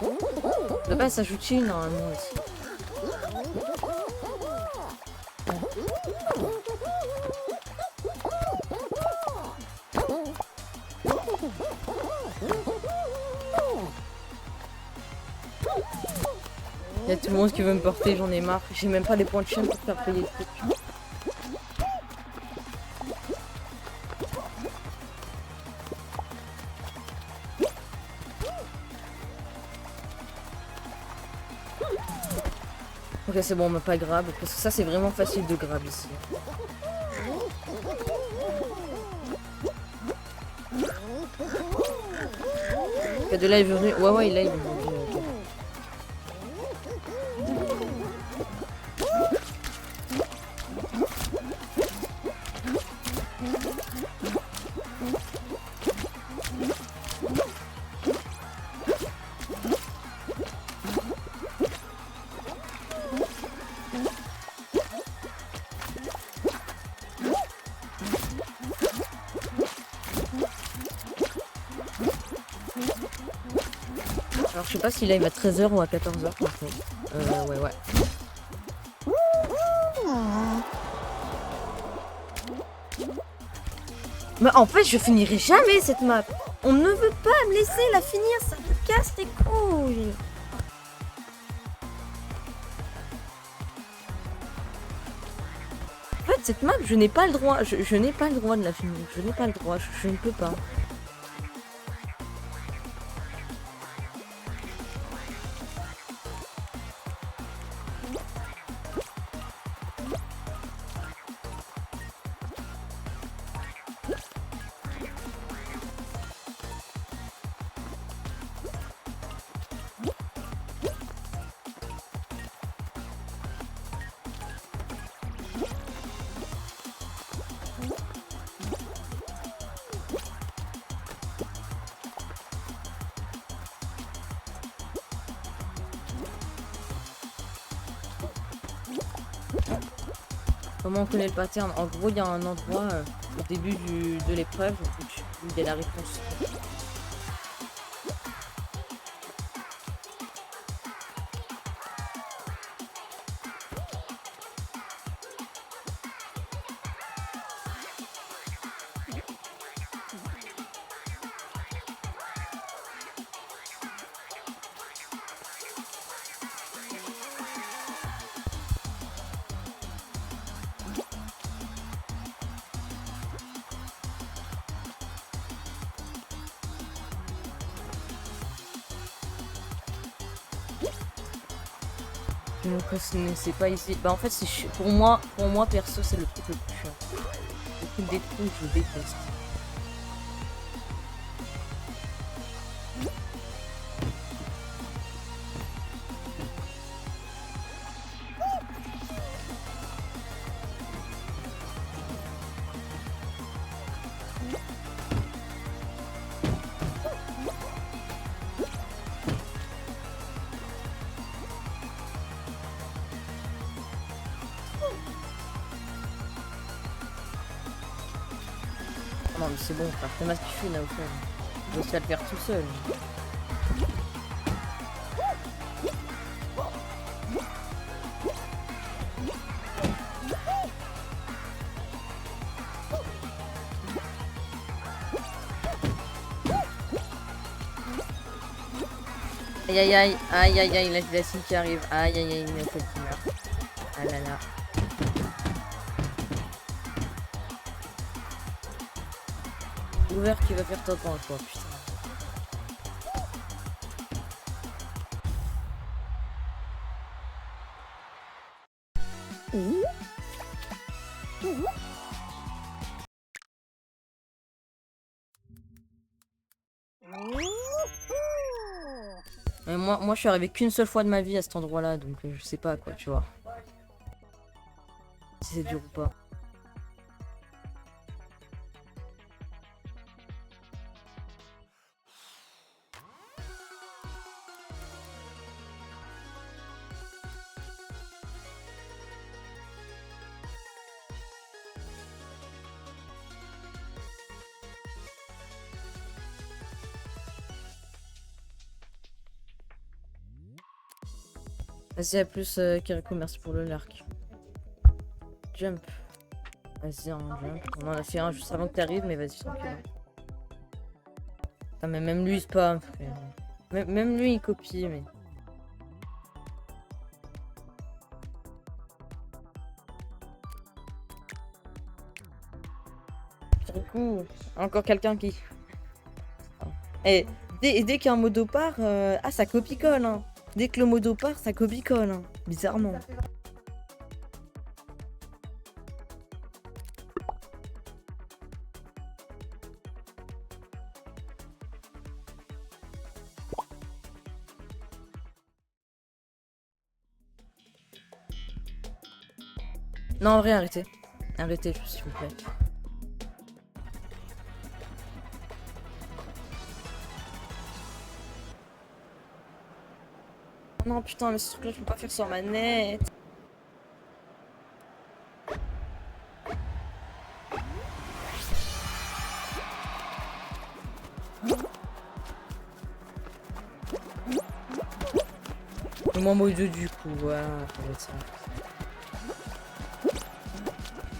On peut pas s'ajouter normalement aussi. Il y a tout le monde qui veut me porter, j'en ai marre. J'ai même pas les points de chien pour faire payer le truc. Ok, c'est bon, on m'a pas grab, parce que ça c'est vraiment facile de grab ici. Il y a de live venu. Ouais, il est venu. Alors je sais pas s'il live à 13h ou à 14h par contre. Ouais. Mais en fait je finirai jamais cette map. On ne veut pas me laisser la finir, ça me casse les couilles. En fait cette map je n'ai pas le droit, je n'ai pas le droit de la finir, je n'ai pas le droit, je ne peux pas. Comment on connaît le pattern? En gros, il y a un endroit au début de l'épreuve où il y a la réponse. Donc c'est pas ici. Bah en fait c'est pour moi perso c'est le truc le plus chiant. Le truc des trous je déteste. Non mais c'est bon frère, c'est ma kiffé là au fait. Je vais à le faire tout seul. Aïe, là j'ai la cible qui arrive. Aïe, il a fait le meurt. Ah là là. Ouvert qui va faire top 1 quoi, putain. Mais moi je suis arrivé qu'une seule fois de ma vie à cet endroit là, donc je sais pas quoi, tu vois. Si c'est dur ou pas. Vas-y, à plus, Kiriko, merci pour le lark. Jump. Vas-y, un jump. On en a fait un juste avant que t'arrives, mais vas-y, tranquille. Putain, mais même lui, il spam, frère. Même lui, il copie, mais... Kiriko, encore quelqu'un qui... Et dès qu'un modo part, ah, ça copie-colle, hein. Dès que le modo part, ça copie-colle, hein. Bizarrement. Non, en vrai, arrêtez. Arrêtez, s'il vous plaît. Non, putain, mais ce truc-là, je peux pas faire sur manette. Le moins modo du coup, voilà, ça va être ça.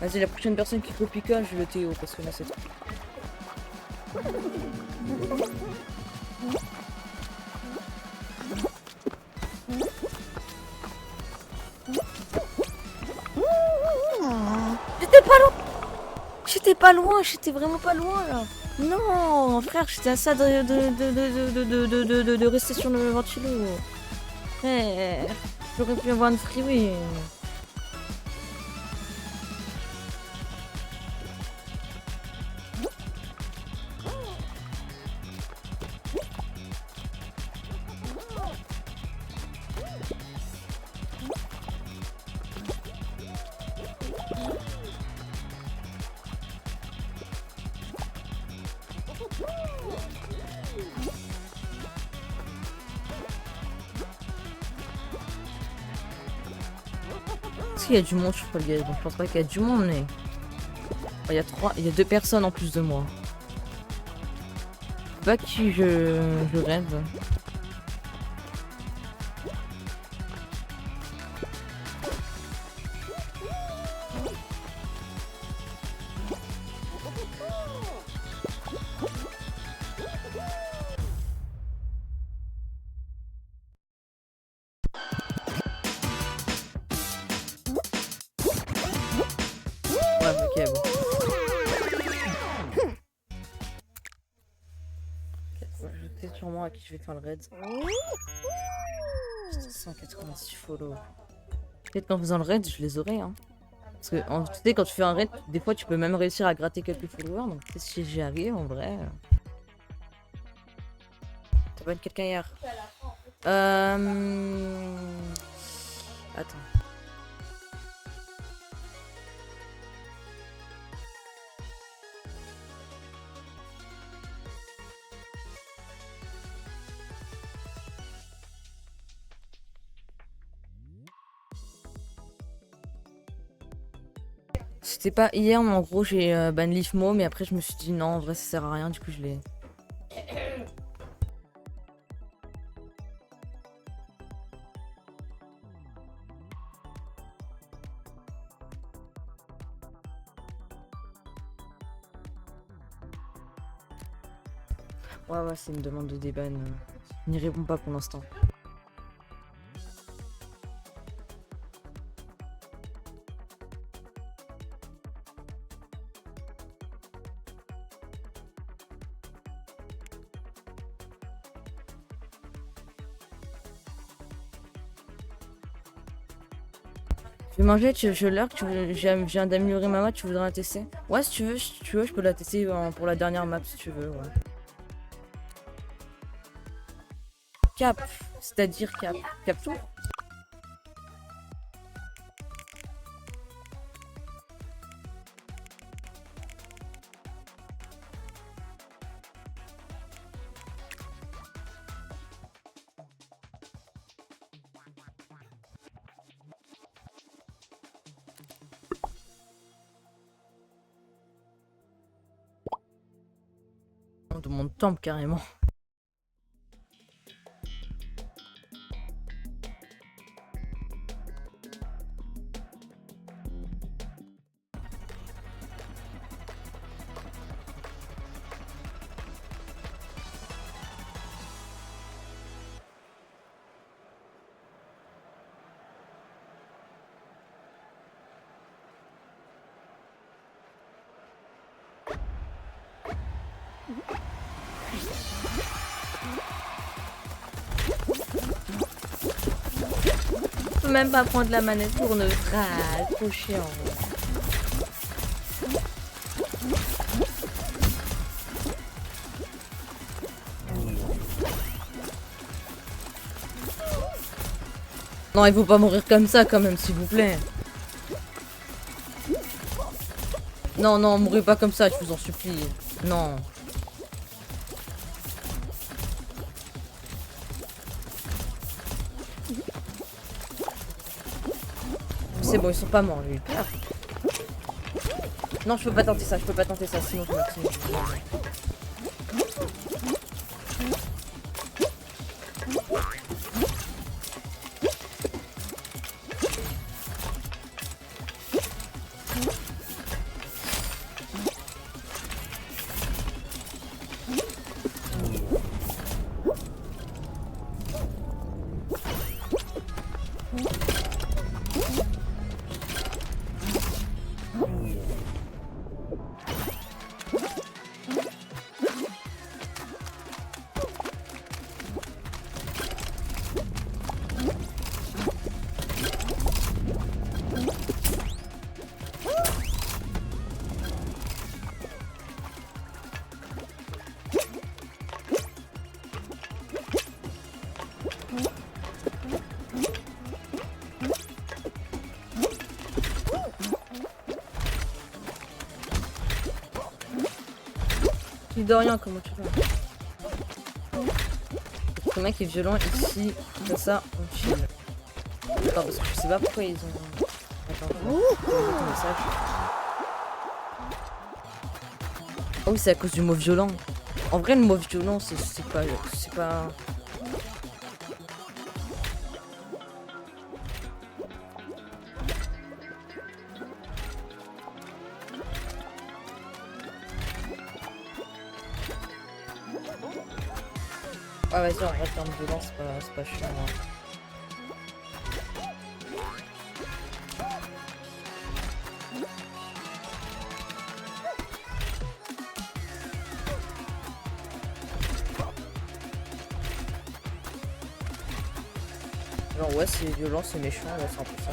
Vas-y, la prochaine personne qui copie-colle, je vais le Théo, parce que là, c'est trop. J'étais pas loin. J'étais pas loin, j'étais vraiment pas loin là. Non, frère, j'étais à ça de rester sur le ventilo. Frère, j'aurais pu avoir une freeway. Est-ce qu'il y a du monde sur Fall Guys? Bon, je pense pas qu'il y a du monde, mais... il y a 2 personnes en plus de moi. Pas qui je rêve. Ouais, ok, bon. Je sais sûrement à qui je vais faire le raid. 190 follow. Peut-être qu'en faisant le raid, je les aurai, hein. Parce que, tu sais, quand tu fais un raid, des fois, tu peux même réussir à gratter quelques followers. Donc, peut-être si j'y arrive, en vrai... T'as pas quelqu'un hier. Attends. C'était pas hier, mais en gros, j'ai ban Leafmo, mais après, je me suis dit non, en vrai, ça sert à rien, du coup, je l'ai. Ouais, c'est une demande de déban. N'y réponds pas pour l'instant. Je vais manger, je l'heure que je viens d'améliorer ma map, tu voudras la tester? Ouais, si tu veux, je peux la tester pour la dernière map si tu veux, ouais. Cap, c'est-à-dire cap. Cap tout? On demande temple carrément. même pas prendre la manette pour neutral. Trop chiant. Non, il faut pas mourir comme ça quand même, s'il vous plaît. Non, non, mourrez pas comme ça, je vous en supplie. Non. C'est bon, ils sont pas morts, lui. Non, je peux pas tenter ça, je peux pas tenter ça, sinon je meurs. De rien, comment tu fais? Le mec est violent ici, comme ça, on chill. Attends, parce que je sais pas pourquoi ils ont. Attends, je vais envoyer ton message. Oh oui, c'est à cause du mot violent. En vrai, le mot violent, c'est pas. C'est pas. Ah vas-y, on reste en violent, c'est pas chiant. Hein. Genre ouais, c'est violent, c'est méchant, ouais, c'est un peu ça.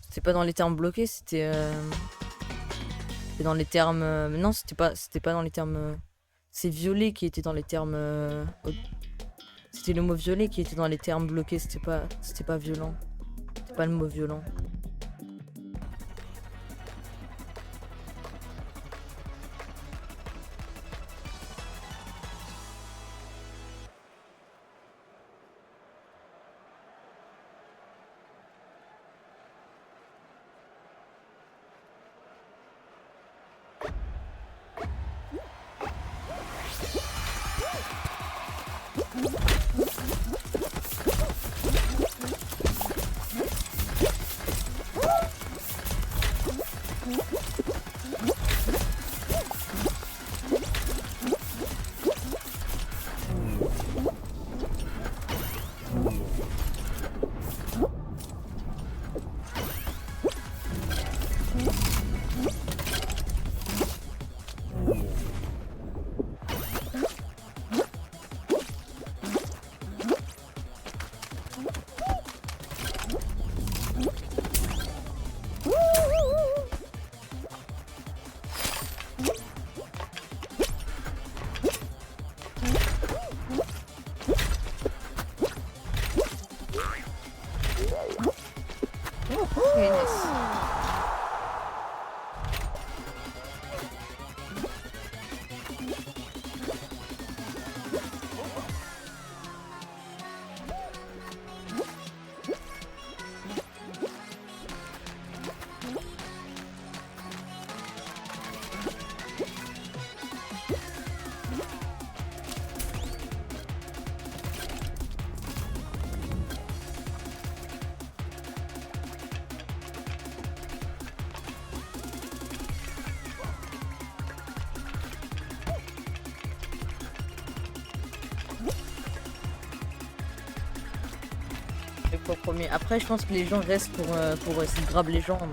C'était pas dans les termes bloqués, c'était dans les termes. Non, c'était pas dans les termes. C'est violet qui était dans les termes. C'était le mot violet qui était dans les termes bloqués, c'était pas violent. C'était pas le mot violent. pour premier. Après, je pense que les gens restent pour essayer de grab les gens. Donc,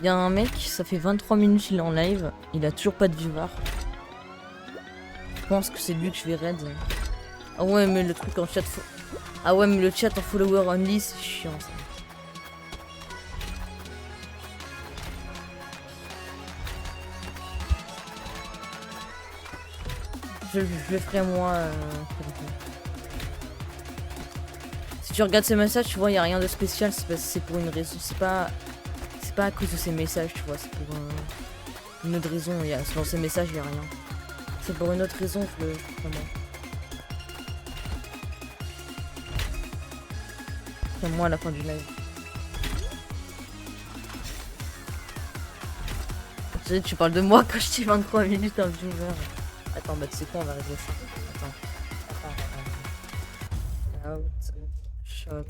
y a un mec, ça fait 23 minutes il est en live, il a toujours pas de viewer. Je pense que c'est lui que je vais raid. Ah ouais, mais le truc en chat... Ah ouais, mais le chat en follower only, c'est chiant ça. Je le ferai moi. Si tu regardes ces messages, tu vois, y a rien de spécial, c'est pour une raison, c'est pas à cause de ces messages, tu vois, c'est pour une autre raison. Dans ces messages, il y a rien. C'est pour une autre raison, je le ferai moi. Comme moi à la fin du live. Tu sais, tu parles de moi quand je dis 23 minutes en viewer. Attends, bah tu sais quoi, on va régler ça. Attends. Out. Shot.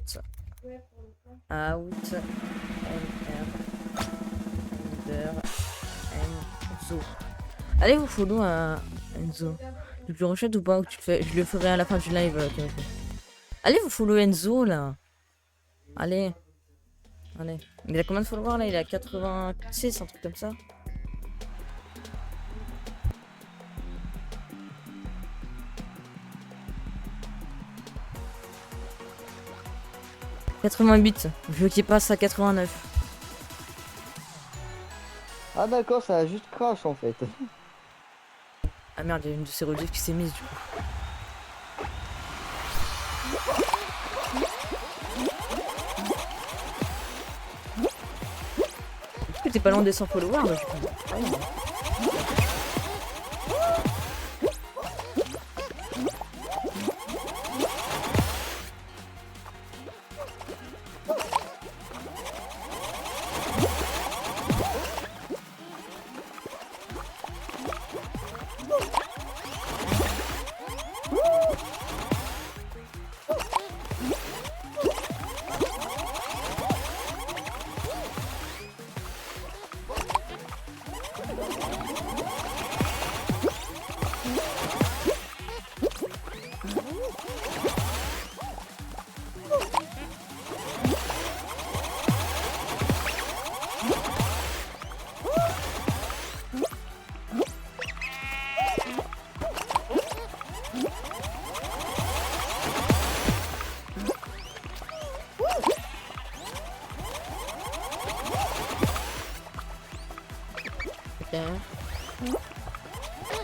Out. Ender. Enzo. Allez vous follow à Enzo. Tu le rechètes ou pas, ou tu le fais? Je le ferai à la fin du live. Allez vous follow Enzo là. Allez. Allez. Il a combien de followers là? Il a 86, un truc comme ça. « 88, je veux qu'il passe à 89. » Ah d'accord, ça a juste crash en fait. Ah merde, il y a une de ces reliefs qui s'est mise du coup. Du coup, t'es pas loin des 100 followers là, je crois.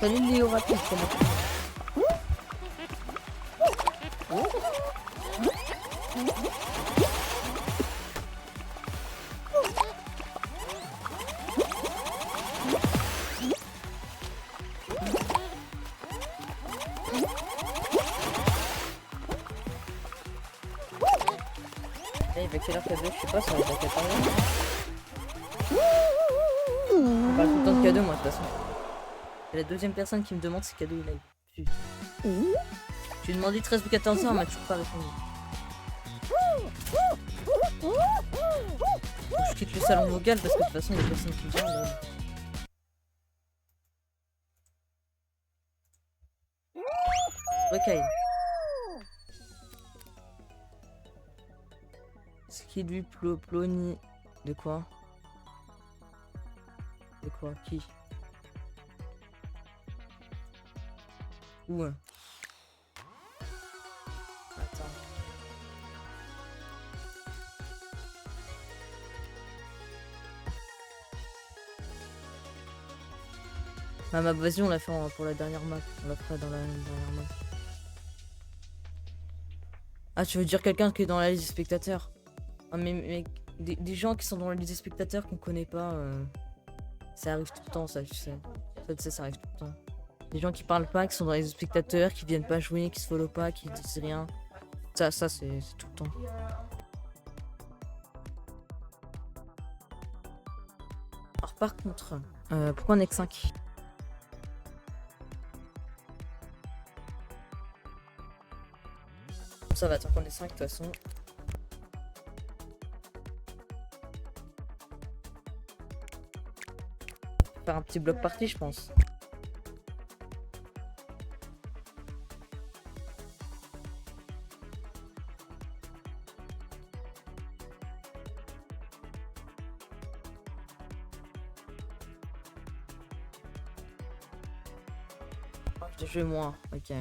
Salut Léo Rapide, comment tu vas? Il va quelle heure K2? Je sais pas, ça va être à 14h. On parle tout le temps de K2 moi de toute façon. C'est la deuxième personne qui me demande si K2 il live. Je lui ai demandé 13 ou 14h, elle m'a toujours pas répondu. Je quitte le salon vocal parce que de toute façon il y a personne qui vient là. Recaille. Ce qui lui ploni. De quoi? De quoi? Qui? Où? Attends. Ah bah vas-y, on l'a fait pour la dernière map. On l'a fait dans la dernière map. Ah, tu veux dire quelqu'un qui est dans la liste des spectateurs? Ah mais des gens qui sont dans la liste des spectateurs qu'on connaît pas, ça arrive tout le temps, ça, tu sais. Ça, tu sais, ça arrive tout le temps. Des gens qui parlent pas, qui sont dans les spectateurs, qui viennent pas jouer, qui se follow pas, qui disent rien. Ça c'est tout le temps. Alors par contre, pourquoi on est que 5? Ça va, tant qu'on est 5 de toute façon. Faire un petit bloc party, je pense. Je fais moins, ok.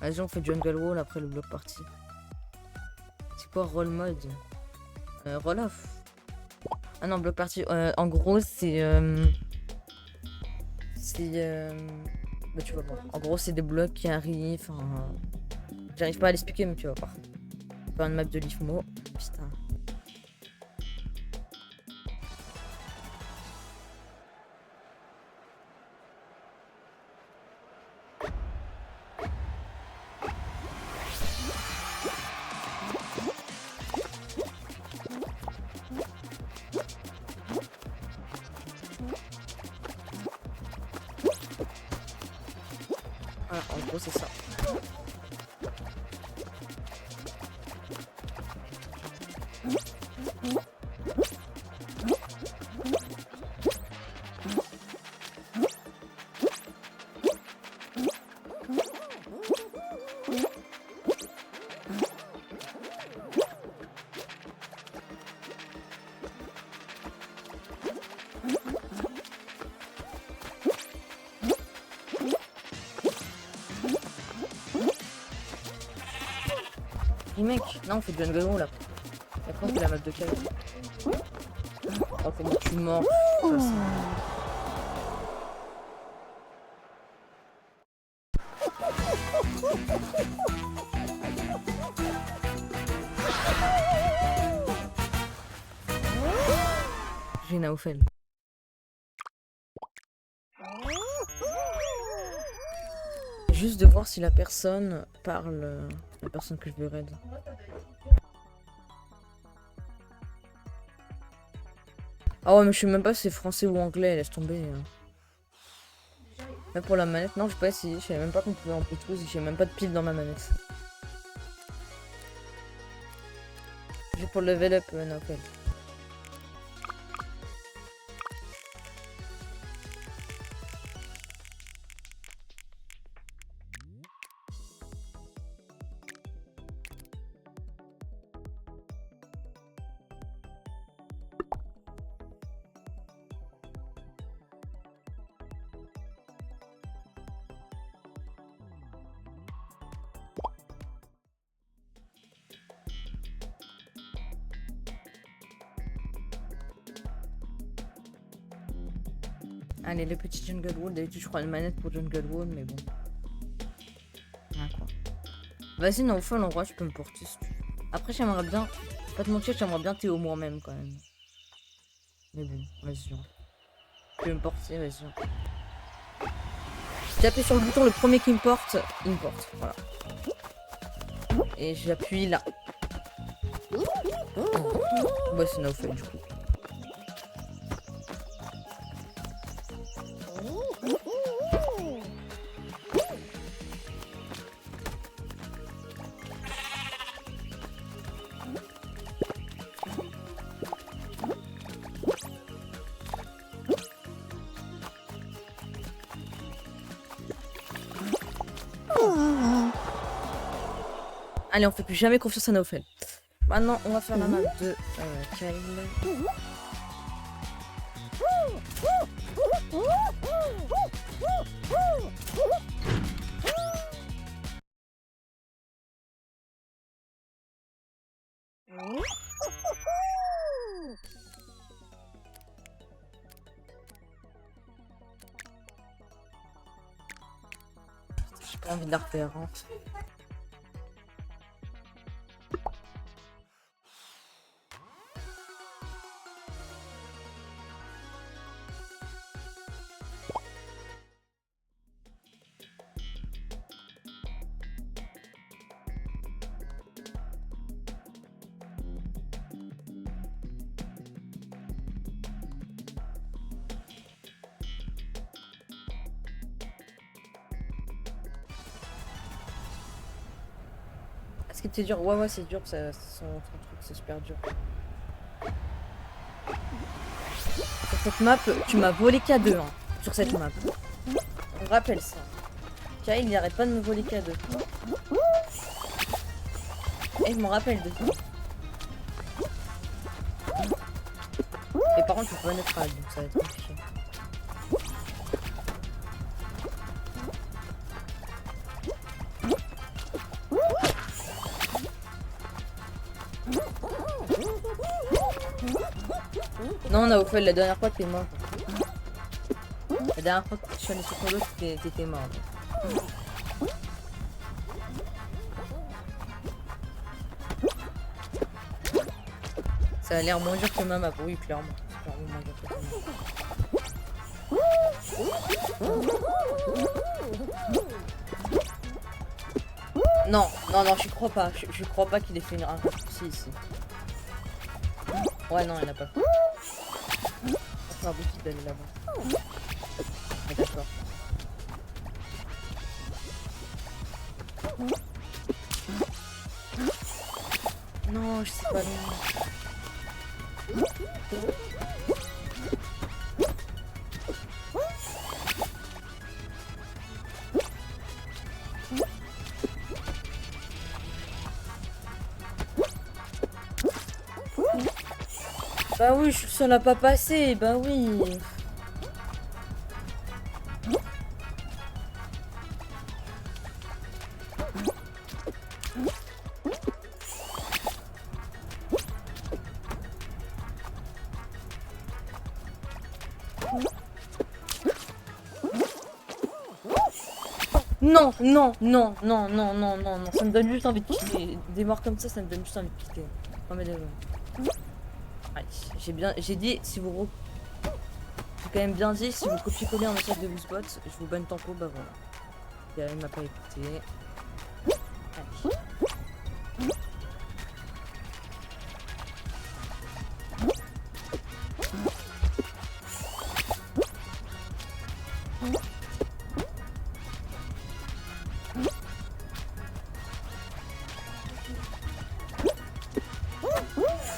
Vas-y, on fait jungle wall après le bloc party. C'est quoi roll mode? Roll off. Ah non, bloc party. En gros, c'est. Bah, tu vas voir. En gros, c'est des blocs qui arrivent. J'arrive pas à l'expliquer, mais tu vas voir. Faire une map de Lifmo. Putain. Voilà, en gros, c'est ça. Et mec, non, on fait du jungle wall là. Et après, on fait la map de cave. Oh, comment tu mords. J'ai Naofel. Juste de voir si la personne parle. La personne que je veux raid. Ah ouais, mais je sais même pas si c'est français ou anglais, laisse tomber. Même pour la manette, non, j'ai pas essayé. Je savais même pas qu'on pouvait en Bluetooth. J'ai même pas de pile dans ma manette. J'ai pour le level up, Naofel. Allez, le petit jungle wall. D'habitude, je prends une manette pour jungle wall, mais bon. Ah, quoi. Vas-y, non, au fond, en vrai, je peux me porter si tu veux. Après, j'aimerais bien. Pas te mentir, j'aimerais bien Théo moi-même quand même. Mais bon, vas-y. Je vais me porter, vas-y. J'appuie sur le bouton, le premier qui me porte, il me porte. Voilà. Et j'appuie là. Ouais, c'est Naofel du coup. Allez, on fait plus jamais confiance à Naofel. Maintenant, on va faire la map de Kyle. J'ai pas envie de la refaire. Hein. Ce qui était dur, ouais, c'est dur, son truc, c'est super dur. Sur cette map, tu m'as volé K2, hein, sur cette map. On rappelle ça. Kyle, il arrête pas de me voler K2. Et je m'en rappelle de ça. Et par contre, je peux pas neutral, donc ça va être compliqué. Non, on a offert la dernière fois que t'es mort. La dernière fois que tu suis allé sur ton dos, t'étais mort. Ça a l'air moins dur que ma map, oui, clairement. Clairement moins dur que ta map. Non, je crois pas. Je crois pas qu'il ait fait un raccourci ici. Ouais, non, il n'a pas fait. Ça sera beaucoup d'aller là-bas. Mais d'accord. Non, je sais pas loin. Bah oui, je suis seule à pas passer, bah oui. Non, ça me donne juste envie de quitter. Des morts comme ça me donne juste envie de quitter. Oh, mais allez, j'ai dit, si vous j'ai quand même bien dit, si vous copiez-coller un message de Boostbot, je vous banne tempo, bah voilà. Il m'a pas écouté. Allez.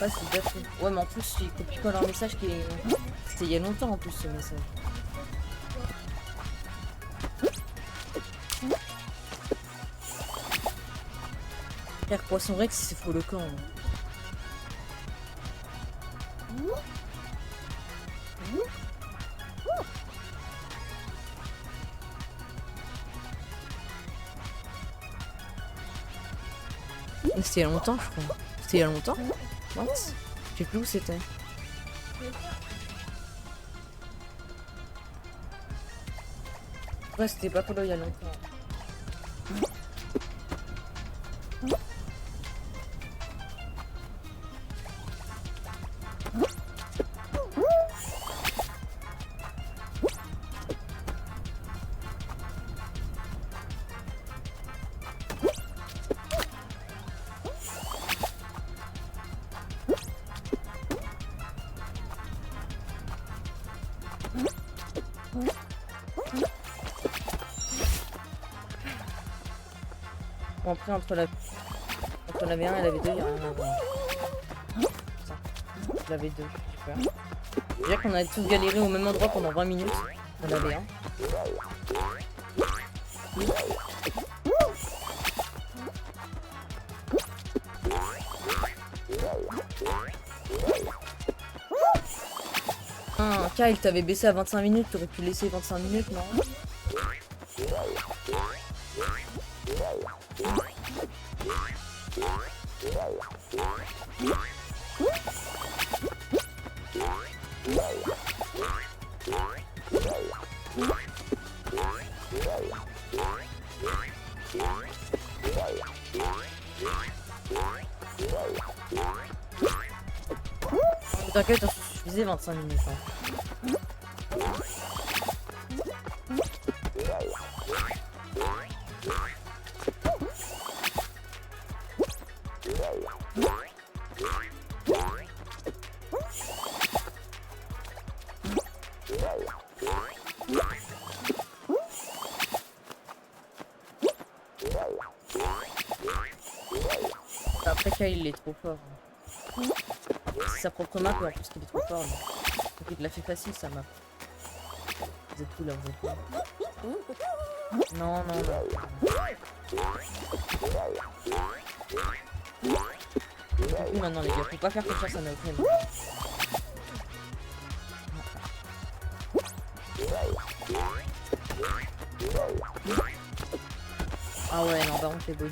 Ouais, c'est déjà fait. Ouais, mais en plus, il copie-colle un message qui est. C'était il y a longtemps en plus ce message. Frère Poisson Rex, c'est faux le camp. C'était il y a longtemps, je crois. C'était il y a longtemps? What? Je sais plus où c'était. Ouais, c'était pas Polo il y a longtemps. Bon, après, entre la V1 et la V2, il n'y a rien à voir. Ça. La V2, super. Déjà qu'on a tous galéré au même endroit pendant 20 minutes dans la V1. Ah, Kyle, t'avais baissé à 25 minutes, t'aurais pu laisser 25 minutes, non? T'inquiète, ça suffisait 25 minutes. Hein. Kyle il est trop fort. C'est sa propre map, mais en plus qu'il est trop fort. Donc il te l'a fait facile sa map. Vous êtes où là, vous êtes où? Non, non, non. Du coup, maintenant les gars, faut pas faire confiance à notre aime. Ah ouais, non, par contre les boys.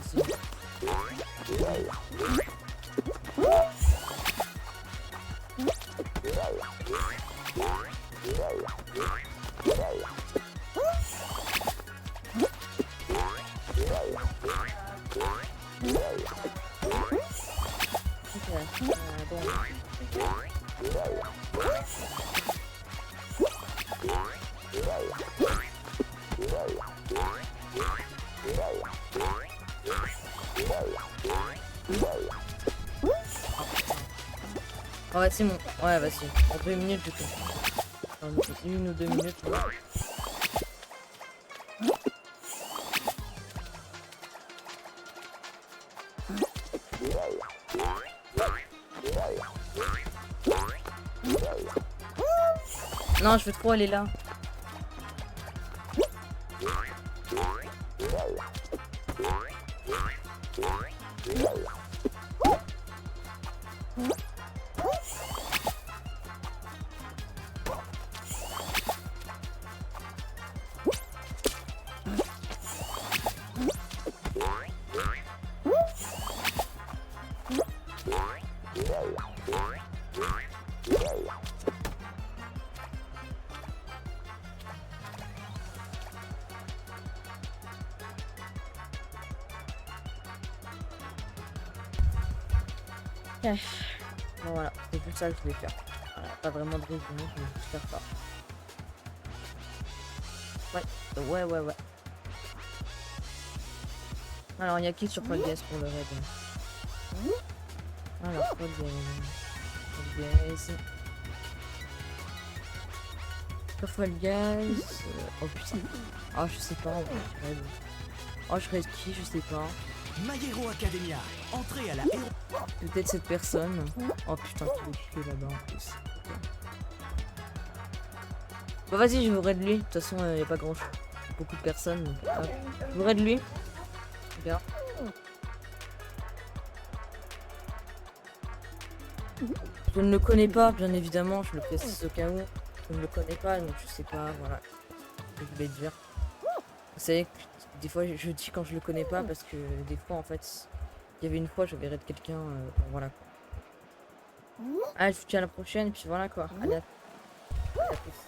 Ah ouais, c'est bon. Ouais, vas-y. En 2 minutes, du coup. En 1 ou 2 minutes. Ouais. Non, je veux trop aller là. Bon, voilà, c'est tout ça que je vais faire. Voilà, pas vraiment de résumé, je vais juste faire ça. Ouais. Alors, il y a qui sur Fall Guys pour le raid? Alors, Fall Guys. Sur Fall Guys. Oh putain. Ah, je sais pas. Oh, je raid qui? Je sais pas. My Hero Academia, entrée à la héros. Peut-être cette personne. Oh putain, qui est là-bas en plus. Okay. Bah vas-y, je vous raid lui. De toute façon, il n'y a pas grand chose. Beaucoup de personnes. Donc, je vous raid lui. Regarde. Je ne le connais pas, bien évidemment. Je le précise au cas où. Je ne le connais pas, donc je sais pas. Voilà. Ce que je voulais dire. Vous savez que des fois, je dis quand je le connais pas parce que des fois, en fait. Il y avait une fois, je verrais de quelqu'un, voilà. Ah, je vous dis à la prochaine, et puis voilà quoi. Allez, à plus.